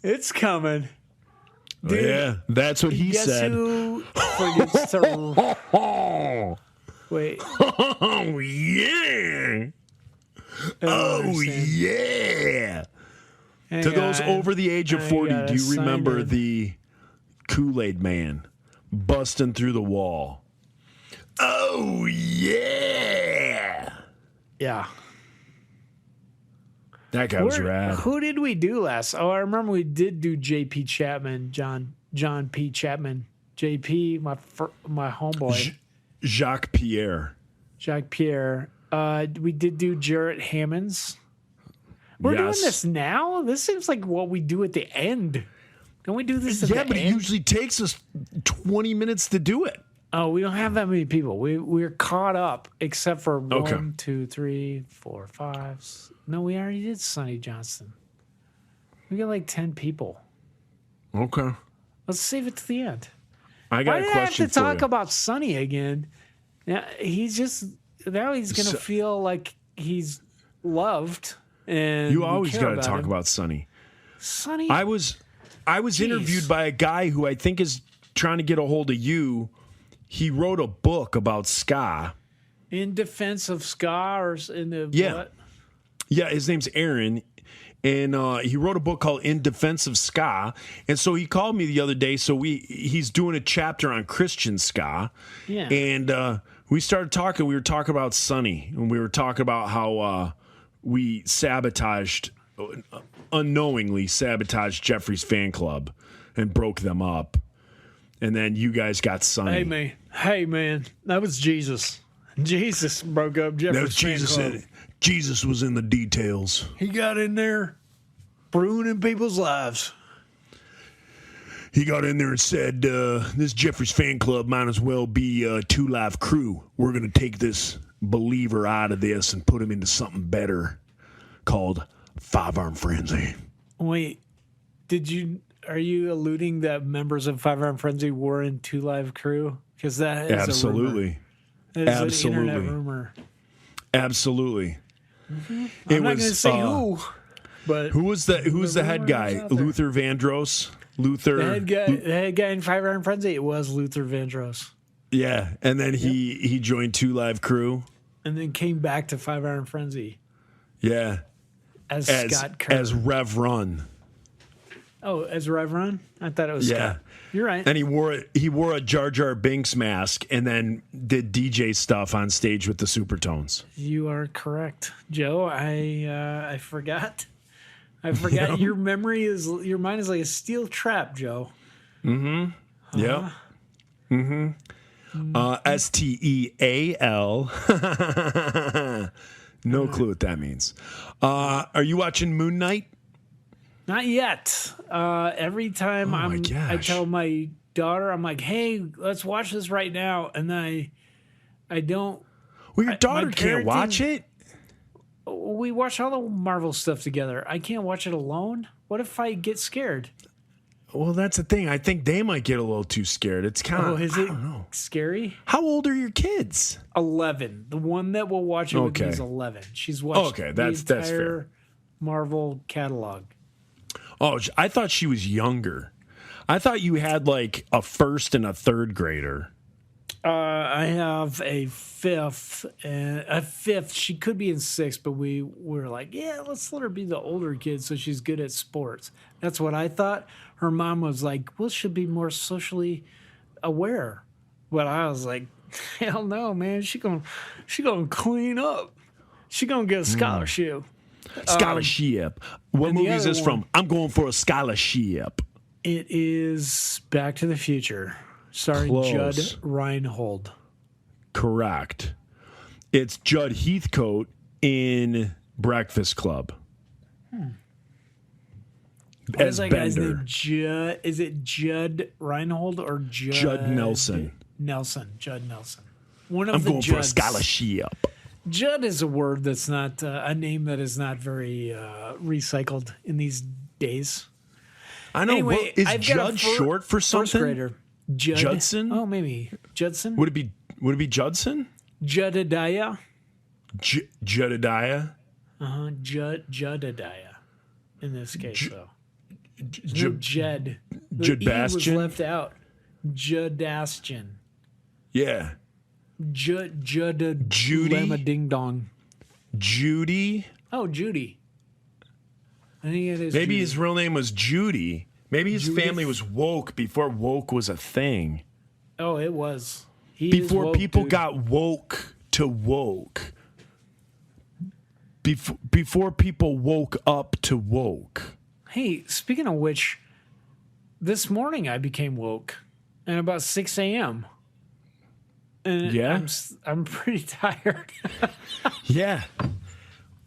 it's coming. Dude, Yeah, that's what he Guess said. who forgets to wait? Oh yeah! Oh understand. yeah! Hang To those on. over the age of I 40, gotta do you sign remember in. the Kool-Aid Man busting through the wall? Oh yeah! Yeah. That guy was Where- rad. Who did we do last? Oh, I remember we did do J.P. Chapman, John P. Chapman, J.P. My homeboy, Jacques Pierre. Jacques Pierre. We did do Jarrett Hammonds. We're Yes. doing this now. This seems like what we do at the end. Don't we do this at Yeah, the but it end? usually takes us 20 minutes to do it. Oh, we don't have that many people. We're caught up, except for Okay. 1, 2, 3, 4, 5. No, we already did Sonny Johnston. We got like 10 people. Okay. Let's save it to the end. I got Why a did I have question to for talk you. about Sonny again? Now he's gonna So- feel like he's loved, and You we always care got to about talk him. about Sonny. Sonny. I was interviewed by a guy who I think is trying to get a hold of you. He wrote a book about ska. in defense of ska or in the Yeah. what? Yeah, his name's Aaron, and he wrote a book called "In Defense of Ska." And so he called me the other day. So he's doing a chapter on Christian ska, Yeah. and we started talking. We were talking about Sonny, and we were talking about how we unknowingly sabotaged Jeffrey's fan club and broke them up. And then you guys got Sonny. Hey man, that was Jesus. Jesus broke up Jeffrey's That was Jesus. fan club. Jesus was in the details. He got in there, ruining people's lives. He got in there and said, this Jeffrey's fan club might as well be a 2 Live Crew. We're going to take this believer out of this and put him into something better called 5 Arm Frenzy. Wait, are you alluding that members of 5 Arm Frenzy were in 2 Live Crew? Because that is Absolutely. a rumor. That is Absolutely. an internet rumor. Absolutely. I'm not going to say who, but Who was the head rumor guy? is out there. Luther Vandross? Luther. The head guy in Five Iron Frenzy, it was Luther Vandross. Yeah, and then he joined Two Live Crew. And then came back to Five Iron Frenzy. Yeah. As Scott Kerr. As Rev Run. Oh, as Rev Run? I thought it was Scott. You're right. And he wore a Jar Jar Binks mask and then did DJ stuff on stage with the Supertones. You are correct, Joe. I forgot. I forgot. Your mind is like a steel trap, Joe. Mm-hmm. Yeah. Mm-hmm. STEAL. No clue what that means. Are you watching Moon Knight? Not yet. Every time I tell my daughter, I'm like, "Hey, let's watch this right now," and then I don't. Well, your daughter can't watch it. We watch all the Marvel stuff together. I can't watch it alone. What if I get scared? Well, that's the thing. I think they might get a little too scared. It's kind of. Is it scary? How old are your kids? 11. The one that will watch it with me is 11. She's watched that's the entire fair. Marvel catalog. Oh, I thought she was younger. I thought you had like a first and a third grader. I have a fifth. She could be in sixth, but we were like, yeah, let's let her be the older kid so she's good at sports. That's what I thought. Her mom was like, well, she'll be more socially aware. But I was like, hell no, man. She gonna clean up. She gonna get a scholarship. Scholarship. What movie is this from? I'm going for a scholarship. It is Back to the Future, starring Close. Judd Reinhold. Correct. It's Judd Heathcote in Breakfast Club. As What is that guy's Bender. name? Is it Judd Reinhold or Judd Nelson. Judd Nelson. One of I'm the going for a Judds. scholarship. Judd is a word that's not a name that is not very recycled in these days. I know. Anyway, Well, is I've got a Judd short for First something? grader. Judson? Oh, maybe Judson. Would it be Judson? Juddediah. Juddediah? Juddediah. In this case, though. J- Jed. The Judd E was Bastian? left out. Judastian. Yeah. Judy. Lama Ding Dong. Judy? Oh, Judy. I think it is. Maybe Judy. his real name was Judy. Maybe his family was woke before woke was a thing. Oh, it was. Before woke, people dude. got woke to woke. Before people woke up to woke. Hey, speaking of which, this morning I became woke at about 6 a.m. And Yeah? I'm pretty tired. Yeah.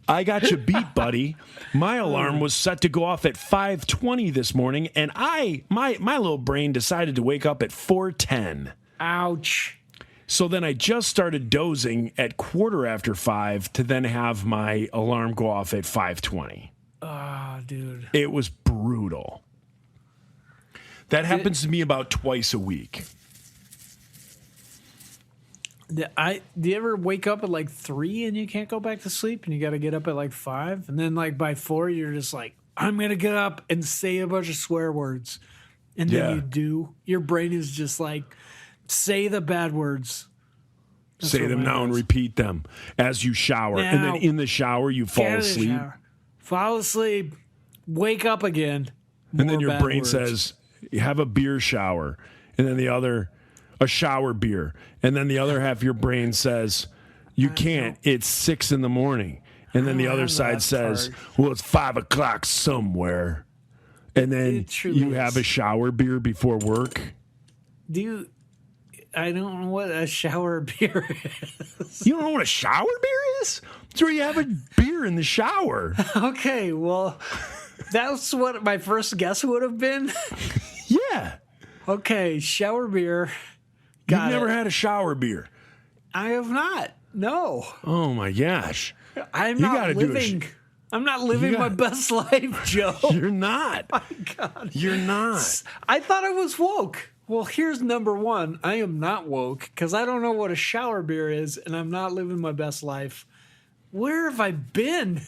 I got you beat, buddy. My alarm was set to go off at 5:20 this morning, and my little brain decided to wake up at 4:10. Ouch. So then I just started dozing at 5:15 to then have my alarm go off at 5:20. Oh, dude. It was brutal. That happens to me about twice a week. Do you ever wake up at like 3 and you can't go back to sleep and you got to get up at like 5? And then like by 4, you're just like, I'm going to get up and say a bunch of swear words. And then Yeah. you do. Your brain is just like, say the bad words. That's Say what them mine now and was. repeat them as you shower. And Now, then in the shower, you fall Get out of the asleep. shower. Fall asleep. Wake up again. And then More your bad brain words. says, have a beer shower. And then the other, a shower beer. And then the other half of your brain says, you can't. It's 6 a.m. And then the other have side that says, part. well, it's 5 o'clock somewhere. And then It truly you is. have a shower beer before work. I don't know what a shower beer is. You don't know what a shower beer is? It's where you have a beer in the shower. Okay, well, that's what my first guess would have been. Yeah. Okay, shower beer. You've Got never it. had a shower beer. I have not. No. Oh my gosh. I'm You not gotta do a living. I'm not living my gotta- best life, Joe. You're not. God. You're not. I thought I was woke. Well, here's number one. I am not woke because I don't know what a shower beer is, and I'm not living my best life. Where have I been?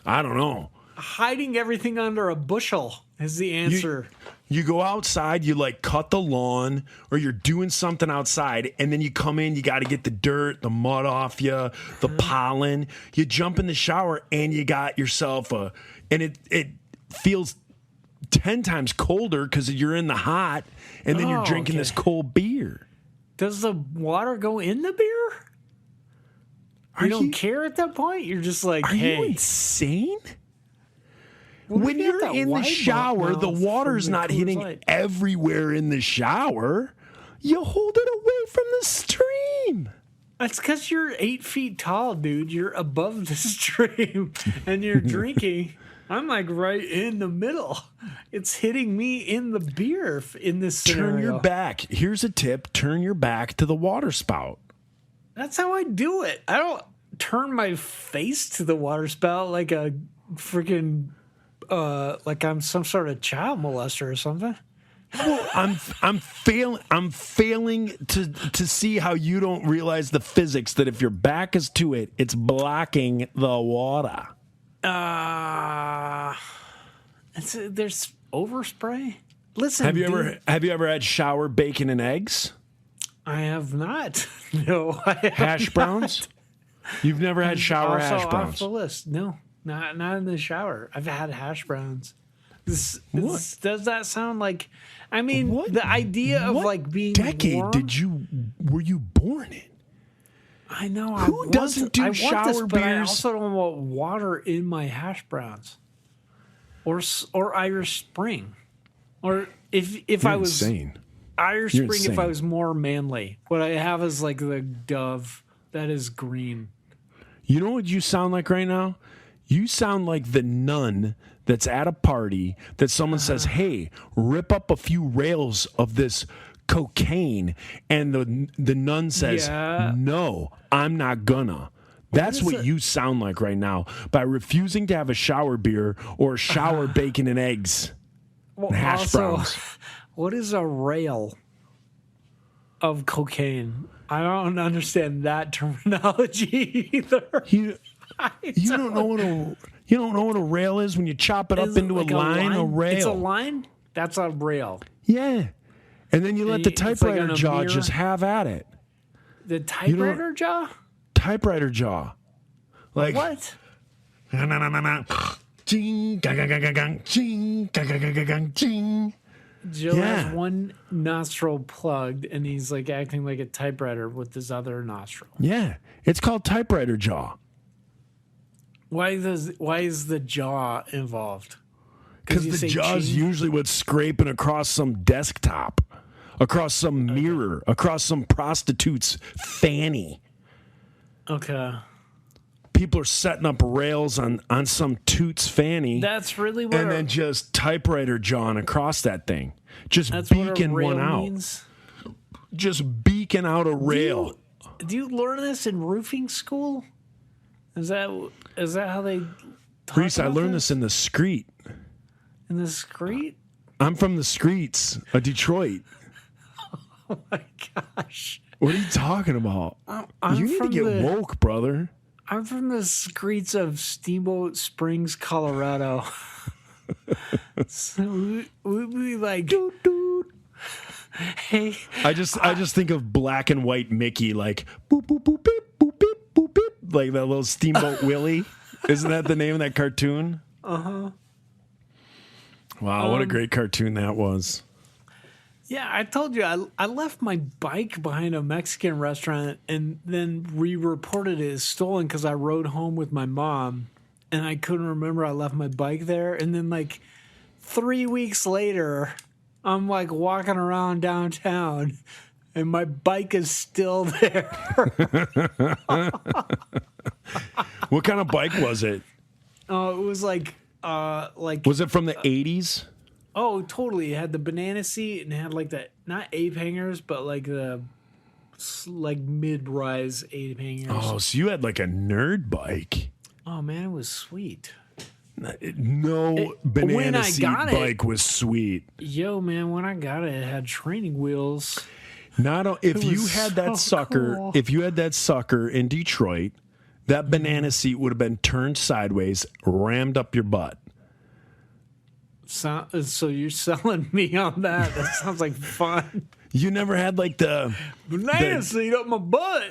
I don't know. Hiding everything under a bushel is the answer. You go outside, you like cut the lawn, or you're doing something outside, and then you come in, you got to get the dirt, the mud off you, the pollen. You jump in the shower, and you got yourself and it feels 10 times colder because you're in the hot, and then you're drinking this cold beer. Does the water go in the beer? You don't care at that point? You're just like, Are you insane? When you're in the shower, the water's not hitting everywhere in the shower. You hold it away from the stream. That's because you're 8 feet tall, dude. You're above the stream, and you're drinking. I'm like right in the middle. It's hitting me in the beer in this scenario. Turn your back. Here's a tip. Turn your back to the water spout. That's how I do it. I don't turn my face to the water spout like a freaking like I'm some sort of child molester or something. Well, I'm failing to see how you don't realize the physics that if your back is to it, it's blocking the water. There's overspray. Listen, have you ever had shower bacon and eggs? I have not. No, I have hash browns. You've never had shower hash browns? Off the list. No, not in the shower. I've had hash browns. Does that sound like? I mean, the idea of like being decade warm, were you born in? I know. Who doesn't do shower but I beers? also don't want water in my hash browns, or Irish Spring, or if I was insane. Irish You're Spring, insane. if I was more manly. What I have is like the Dove that is green. You know what you sound like right now? You sound like the nun that's at a party that someone says, "Hey, rip up a few rails of this cocaine," and the nun says, "No, I'm not gonna." That's what you sound like right now by refusing to have a shower beer or shower bacon and eggs, and hash browns. What is a rail of cocaine? I don't understand that terminology either. You don't know what a rail is when you chop it up into like a line. A rail. It's a line. That's a rail. Yeah, and then you let the It's like typewriter on a jaw mirror. just have at it. The typewriter jaw. Typewriter jaw, like What? Ching, gang, gang, gang, gang, ching, gang, gang, gang, gang, ching. Joe Yeah. has one nostril plugged, and he's like acting like a typewriter with his other nostril. Yeah, it's called typewriter jaw. Why is the jaw involved? Because you the say jaw's ching? usually what's scraping across some desktop, across some mirror, across some prostitute's fanny. Okay. People are setting up rails on some toot's fanny. That's really what and then just typewriter jawing across that thing. Just that's what a beaking rail one out. means. Just beaking out a rail. Do you learn this in roofing school? Is that how they talk Reese, I about learned this in the street. in the street? I'm from the streets of Detroit. Oh my gosh. What are you talking about? I'm You need to from get the- woke, brother. I'm from the streets of Steamboat Springs, Colorado. So we'd be like, dude. Hey, I just think of black and white Mickey, like boop boop boop beep boop beep boop beep, like that little Steamboat Willie. Isn't that the name of that cartoon? Wow, what a great cartoon that was. yeah, I told you I left my bike behind a Mexican restaurant, and then we reported it as stolen because I rode home with my mom, and I couldn't remember I left my bike there. And then like 3 weeks later, I'm like walking around downtown, and my bike is still there. What kind of bike was it? Oh, it was like Was it from the 80s? oh, totally. It had the banana seat and it had like the not ape hangers, but like the like mid-rise ape hangers. Oh, so you had like a nerd bike. Oh man, it was sweet. No when banana I seat got it- bike was sweet. Yo, man, when I got it, it had training wheels. If you was had that so sucker, cool. if you had that sucker in Detroit, that banana seat would have been turned sideways, rammed up your butt. So you're selling me on that. That sounds like fun. You never had like the Banana seat up my butt.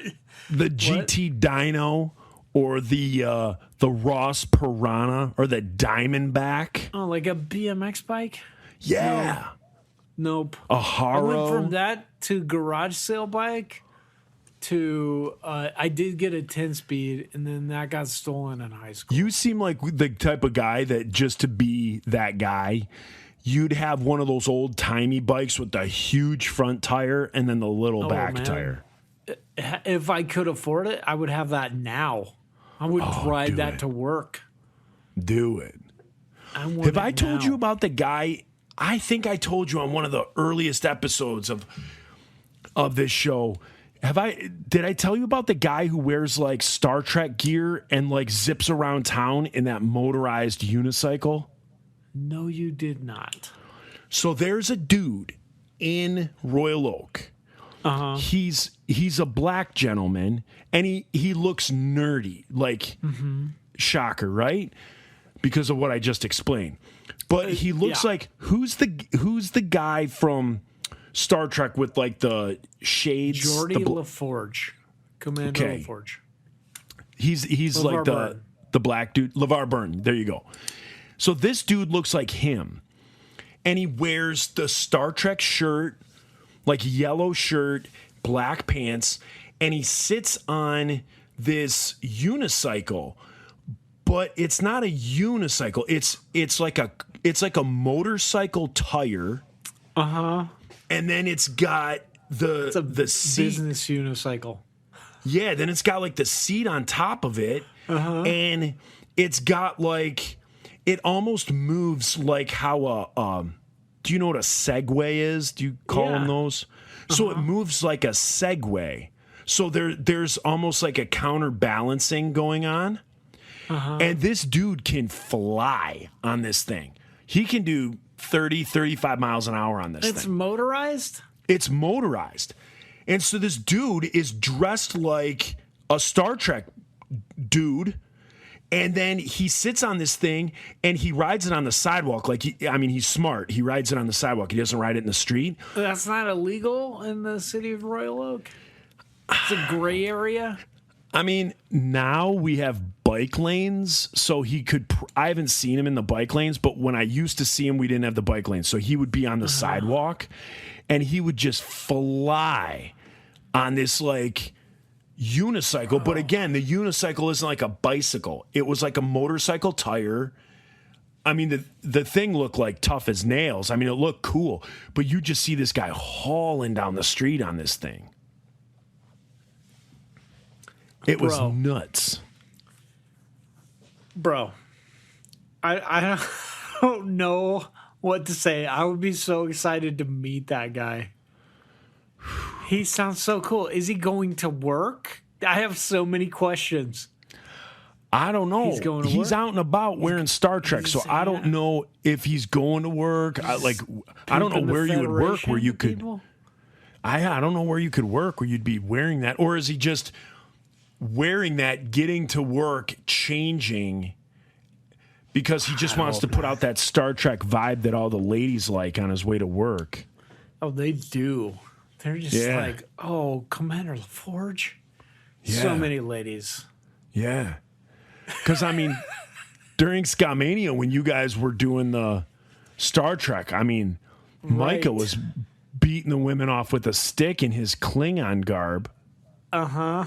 the GT Dyno or the Ross Piranha or the Diamondback? Oh, like a BMX bike? Yeah. Nope. A I Haro. went from that to garage sale bike to I did get a 10-speed, and then that got stolen in high school. You seem like the type of guy that just to be that guy, you'd have one of those old timey bikes with the huge front tire and then the little back man. tire. If I could afford it, I would have that now. I would ride do that it. to work. Do it. Have I told you about the guy? I think I told you on one of the earliest episodes of this show. Did I tell you about the guy who wears like Star Trek gear and like zips around town in that motorized unicycle? No, you did not. So there's a dude in Royal Oak. Uh-huh. He's a black gentleman and he looks nerdy, like shocker, right? Because of what I just explained. But he looks like who's the guy from Star Trek with like the shades? Geordie LaForge. Commander Okay. LaForge. He's LeVar like Burton. the black dude, LeVar Burton. There you go. So this dude looks like him, and he wears the Star Trek shirt, like yellow shirt, black pants, and he sits on this unicycle. But it's not a unicycle. It's like a motorcycle tire. Uh-huh. And then it's got the seat. Business unicycle. Yeah, then it's got like the seat on top of it. And it's got like it almost moves like how do you know what a Segway is? Do you call them those? So it moves like a Segway. So there's almost like a counterbalancing going on. And this dude can fly on this thing. He can do 30, 35 miles an hour on this thing. It's motorized? It's motorized. And so this dude is dressed like a Star Trek dude. And then he sits on this thing and he rides it on the sidewalk. Like, he's smart. He rides it on the sidewalk. He doesn't ride it in the street. That's not illegal in the city of Royal Oak? It's a gray area? I mean, now we have bike lanes, so he could. I haven't seen him in the bike lanes, but when I used to see him, we didn't have the bike lanes, so he would be on the sidewalk, and he would just fly on this like unicycle. But again, the unicycle isn't like a bicycle; it was like a motorcycle tire. I mean, the thing looked like tough as nails. I mean, it looked cool, but you just see this guy hauling down the street on this thing. It was nuts. Bro, I don't know what to say. I would be so excited to meet that guy. He sounds so cool. Is he going to work? I have so many questions. I don't know. He's going to He's work? out and about wearing Star Trek, so I don't know if he's going to work. I don't know Pooping the where you would work where you could. people? I don't know where you could work where you'd be wearing that, or is he just wearing that, getting to work, changing because he just wants to put out that Star Trek vibe that all the ladies like on his way to work? Oh, they do. They're just like, oh, Commander LaForge. So many ladies. Yeah. Because, I mean, during Scamania, when you guys were doing the Star Trek, I mean, Micah was beating the women off with a stick in his Klingon garb. Uh-huh.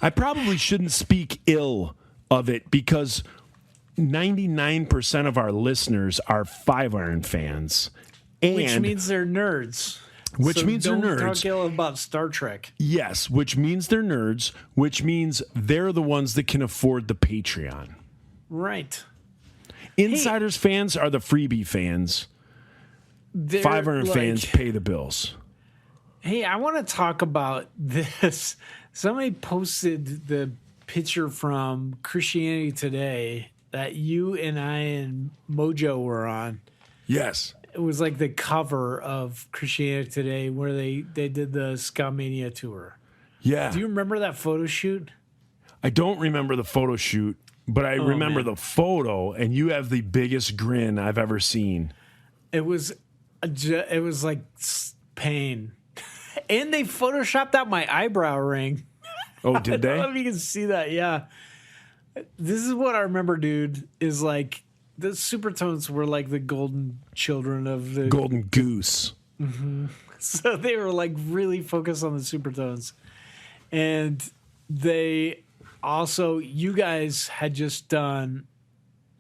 I probably shouldn't speak ill of it because 99% of our listeners are Five Iron fans. And Which means they're nerds. Which means they're don't nerds. talk ill about Star Trek. Yes, which means they're nerds, which means they're the ones that can afford the Patreon. Right. Insiders fans are the freebie fans. They're Five Iron like, fans pay the bills. Hey, I want to talk about this. Somebody posted the picture from Christianity Today that you and I and Mojo were on. Yes. It was like the cover of Christianity Today where they did the Scamania tour. Yeah. Do you remember that photo shoot? I don't remember the photo shoot. But I remember man. the photo, and you have the biggest grin I've ever seen. It was like pain. And they photoshopped out my eyebrow ring. Oh, did I don't know they? if you can see that. Yeah. This is what I remember, dude, is like the Supertones were like the golden children of the. Golden goose. So they were like really focused on the Supertones. And they also, you guys had just done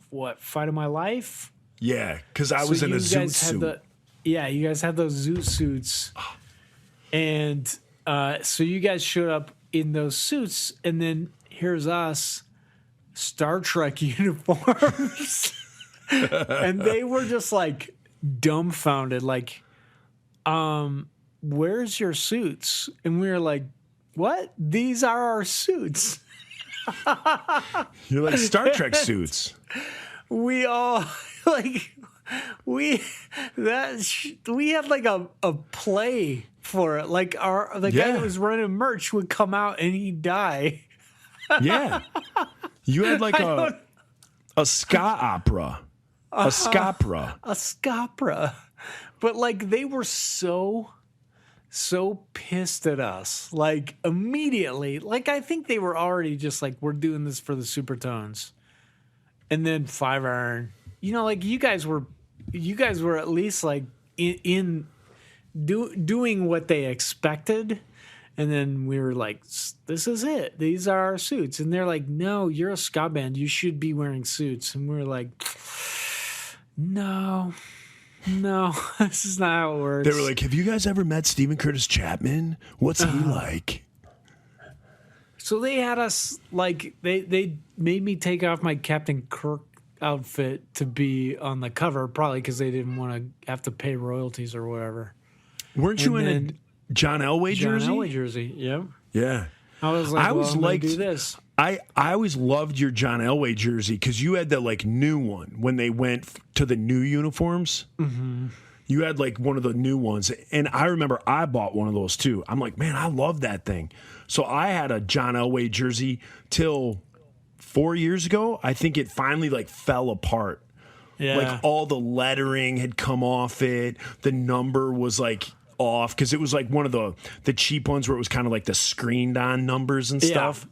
what, Fight of My Life? Yeah, because I was in a zoot suit. You guys had those zoot suits. And so you guys showed up in those suits, and then here's us, Star Trek uniforms. And they were just like dumbfounded, like, where's your suits? And we were like, what? These are our suits. You're like Star Trek suits. We all like we had like a play for it. Like the guy that was running merch would come out and he'd die. Yeah. You had like a ska opera. A scopera. A scopera. But like they were so pissed at us. Like immediately. Like I think they were already just like, we're doing this for the Supertones. And then 5 Iron. You know, like you guys were at least like doing what they expected. And then we were like, this is it. These are our suits. And they're like, no, you're a ska band. You should be wearing suits. And we were like, no, this is not how it works. They were like, have you guys ever met Stephen Curtis Chapman? What's he like? So they had us, like, they made me take off my Captain Kirk outfit to be on the cover, probably because they didn't want to have to pay royalties or whatever. Weren't you in a John Elway jersey? John Elway jersey, yeah. Yeah. I was like, I always I'm gonna liked do this. I always loved your John Elway jersey because you had the like new one when they went to the new uniforms. Mm-hmm. You had like one of the new ones, and I remember I bought one of those too. I'm like, man, I love that thing. So I had a John Elway jersey till 4 years ago. I think it finally like fell apart. Yeah. Like all the lettering had come off it. The number was like off because it was like one of the cheap ones where it was kind of like the screened on numbers and stuff.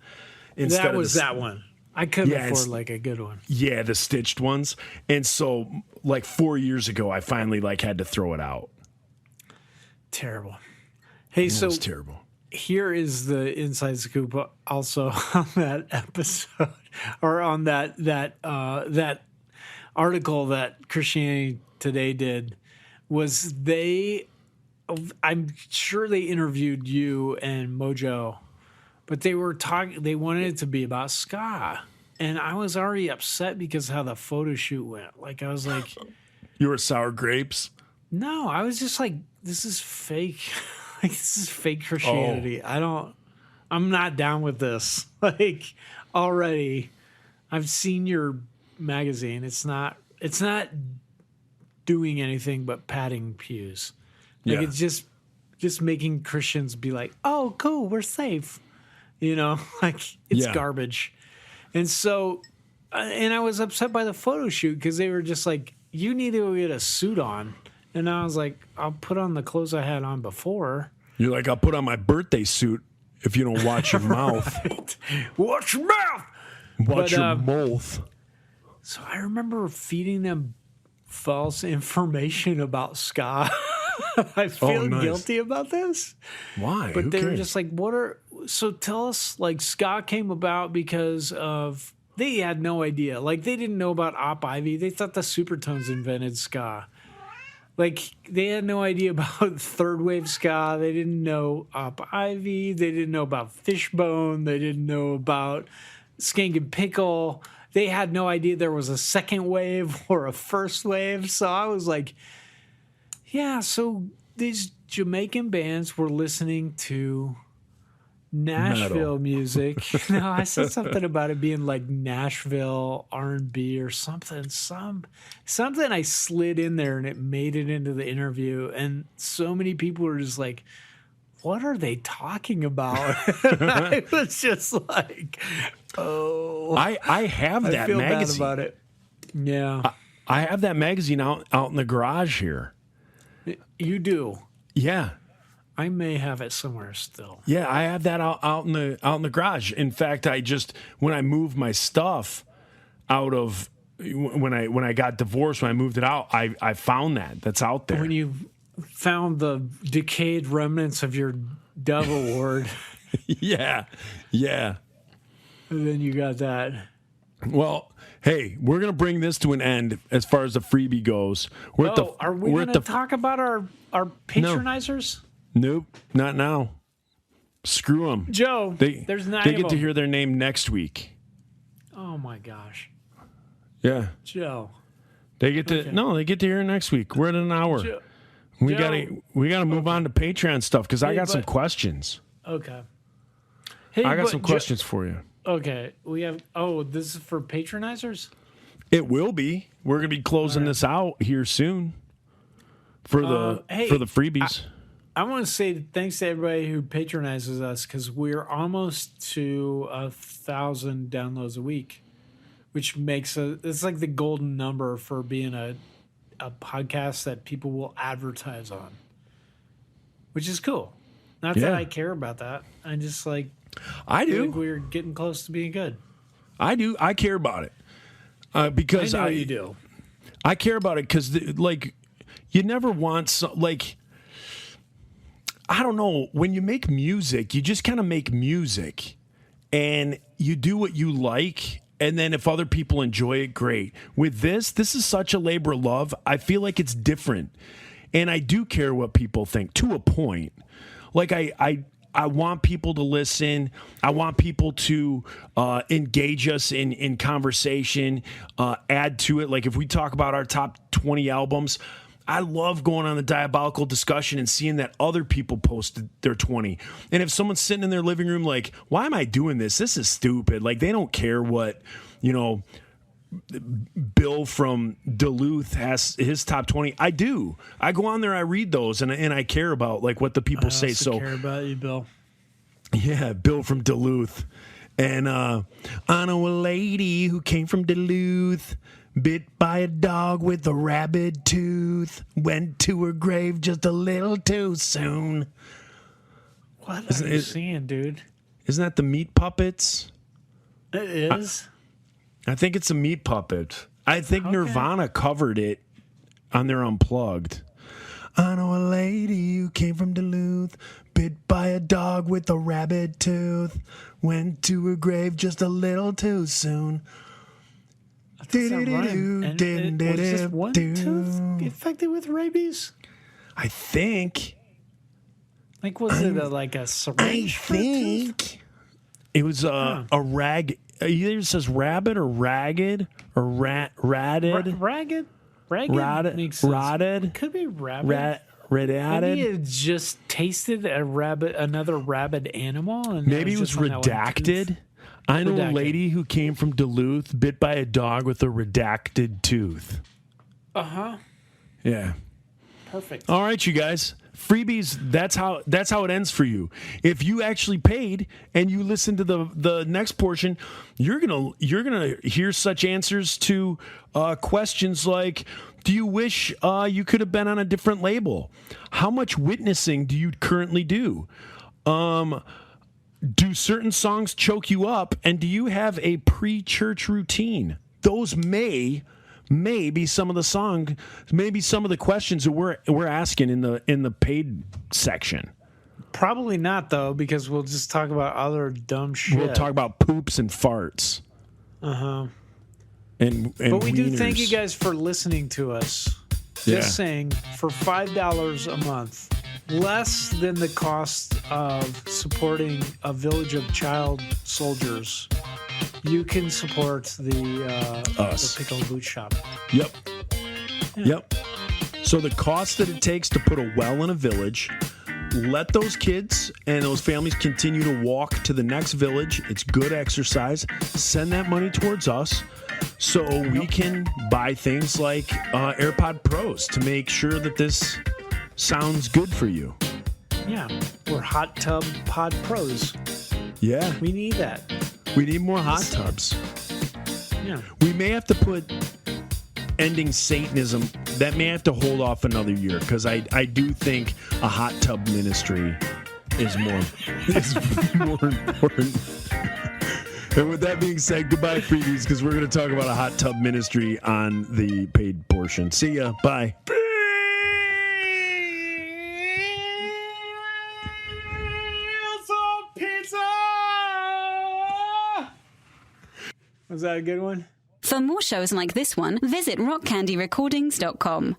That was that one. I couldn't afford it's- like a good one. Yeah, the stitched ones. And so like 4 years ago, I finally like had to throw it out. Terrible. Hey, It so was terrible. here is the inside scoop also on that episode or on that article that Christianity Today did was I'm sure they interviewed you and Mojo, but they wanted it to be about ska. And I was already upset because how the photo shoot went. Like, I was like, You were sour grapes? no, I was just like, this is fake. Like, this is fake Christianity. I'm not down with this. Like, already, I've seen your magazine. It's not doing anything but padding pews. Like, Yeah. it's just making Christians be like, oh, cool, we're safe. You know, like, it's Yeah. garbage. And so, and I was upset by the photo shoot because they were just like, you need to get a suit on. And I was like, I'll put on the clothes I had on before. You're like, I'll put on my birthday suit if you don't watch your mouth. Watch your mouth. Watch But, your mouth. So I remember feeding them false information about ska. I feel nice. guilty about this. Why? But Who they were cares? just like, so tell us, like, ska came about because of, they had no idea. Like, they didn't know about Op Ivy. They thought the Supertones invented ska. Like, they had no idea about third wave ska. They didn't know Op Ivy. They didn't know about Fishbone. They didn't know about Skank and Pickle. They had no idea there was a second wave or a first wave. So I was like, yeah, so these Jamaican bands were listening to Nashville Metal. music. No, I said something about it being like Nashville R&B or something. Something I slid in there and it made it into the interview. And so many people were just like, what are they talking about? I was just like, oh. I have I that feel magazine. bad about it. Yeah. I have that magazine out in the garage here. You do. Yeah. I may have it somewhere still. Yeah, I have that out in the garage. In fact, when I moved my stuff out of when I got divorced, when I moved it out, I found that's out there. When you found the decayed remnants of your Dove Award, Yeah. and then you got that. Well, hey, we're gonna bring this to an end as far as the freebie goes. Are we going to talk about our patronizers? Nope, not now. Screw them, Joe, there's 9 They of get to them. hear their name next week. Oh, my gosh. Yeah, Joe. they get to they get to hear it next week. We're at an hour. Joe. We Joe. gotta move on to Patreon stuff because I Hey, got some but- questions. Okay. Hey, I got but some questions for you. Okay. We have. Oh, this is for patronizers? It will be. We're gonna be closing this out here soon for the hey, freebies. I want to say thanks to everybody who patronizes us because we're almost to 1,000 downloads a week, which makes it's like the golden number for being a podcast that people will advertise on, which is cool. Not that Yeah. I care about that. I just I feel like do. we're getting close to being good. I do. I care about it because I know you do. I care about it because you never want I don't know, when you make music, you just kind of make music and you do what you like. And then if other people enjoy it, great. With this is such a labor of love. I feel like it's different. And I do care what people think to a point. Like I want people to listen. I want people to engage us in conversation, add to it. Like if we talk about our top 20 albums, I love going on the diabolical discussion and seeing that other people posted their 20. And if someone's sitting in their living room like, why am I doing this? This is stupid. Like they don't care what, Bill from Duluth has his top 20. I do. I go on there, I read those, and I care about like what the people say. I So care about you, Bill. yeah, Bill from Duluth. And I know a lady who came from Duluth, bit by a dog with a rabid tooth, went to her grave just a little too soon. What are you seeing, dude? Isn't that the Meat Puppets? It is. I think it's a Meat Puppet. I think Nirvana covered it on their Unplugged. I know a lady who came from Duluth, bit by a dog with a rabid tooth, went to her grave just a little too soon. Does that rhyme? And was just one tooth infected with rabies? I think. Like, was it like a syringe? for a tooth? It was a rag. Either it says rabbit or ragged or ratted. Ragged? Rotted. Makes sense. Rotted. Could be rabbit. Maybe Maybe it just tasted another rabid animal. And Maybe it was redacted. I know a lady who came from Duluth, bit by a dog with a redacted tooth. Uh-huh. Yeah. Perfect. All right, you guys. Freebies, that's how it ends for you. If you actually paid and you listen to the next portion, you're gonna hear such answers to questions like, do you wish you could have been on a different label? How much witnessing do you currently do? Do certain songs choke you up? And do you have a pre-church routine? Those may be some of the maybe some of the questions that we're asking in the paid section. Probably not, though, because we'll just talk about other dumb shit. We'll talk about poops and farts. Uh-huh. And But we do wieners. thank you guys for listening to us. Yeah. Just saying, for $5 a month, less than the cost of supporting a village of child soldiers, you can support the Pickle and Boot Shop. Yep. Yep. So the cost that it takes to put a well in a village, let those kids and those families continue to walk to the next village. It's good exercise. Send that money towards us so we can buy things like AirPod Pros to make sure that this sounds good for you. Yeah, we're hot tub pod pros. Yeah. We need that. We need more hot tubs. Yeah. We may have to put ending Satanism, that may have to hold off another year, because I do think a hot tub ministry is more important. And with that being said, goodbye, freebies, because we're going to talk about a hot tub ministry on the paid portion. See ya. Bye. Was that a good one? For more shows like this one, visit rockcandyrecordings.com.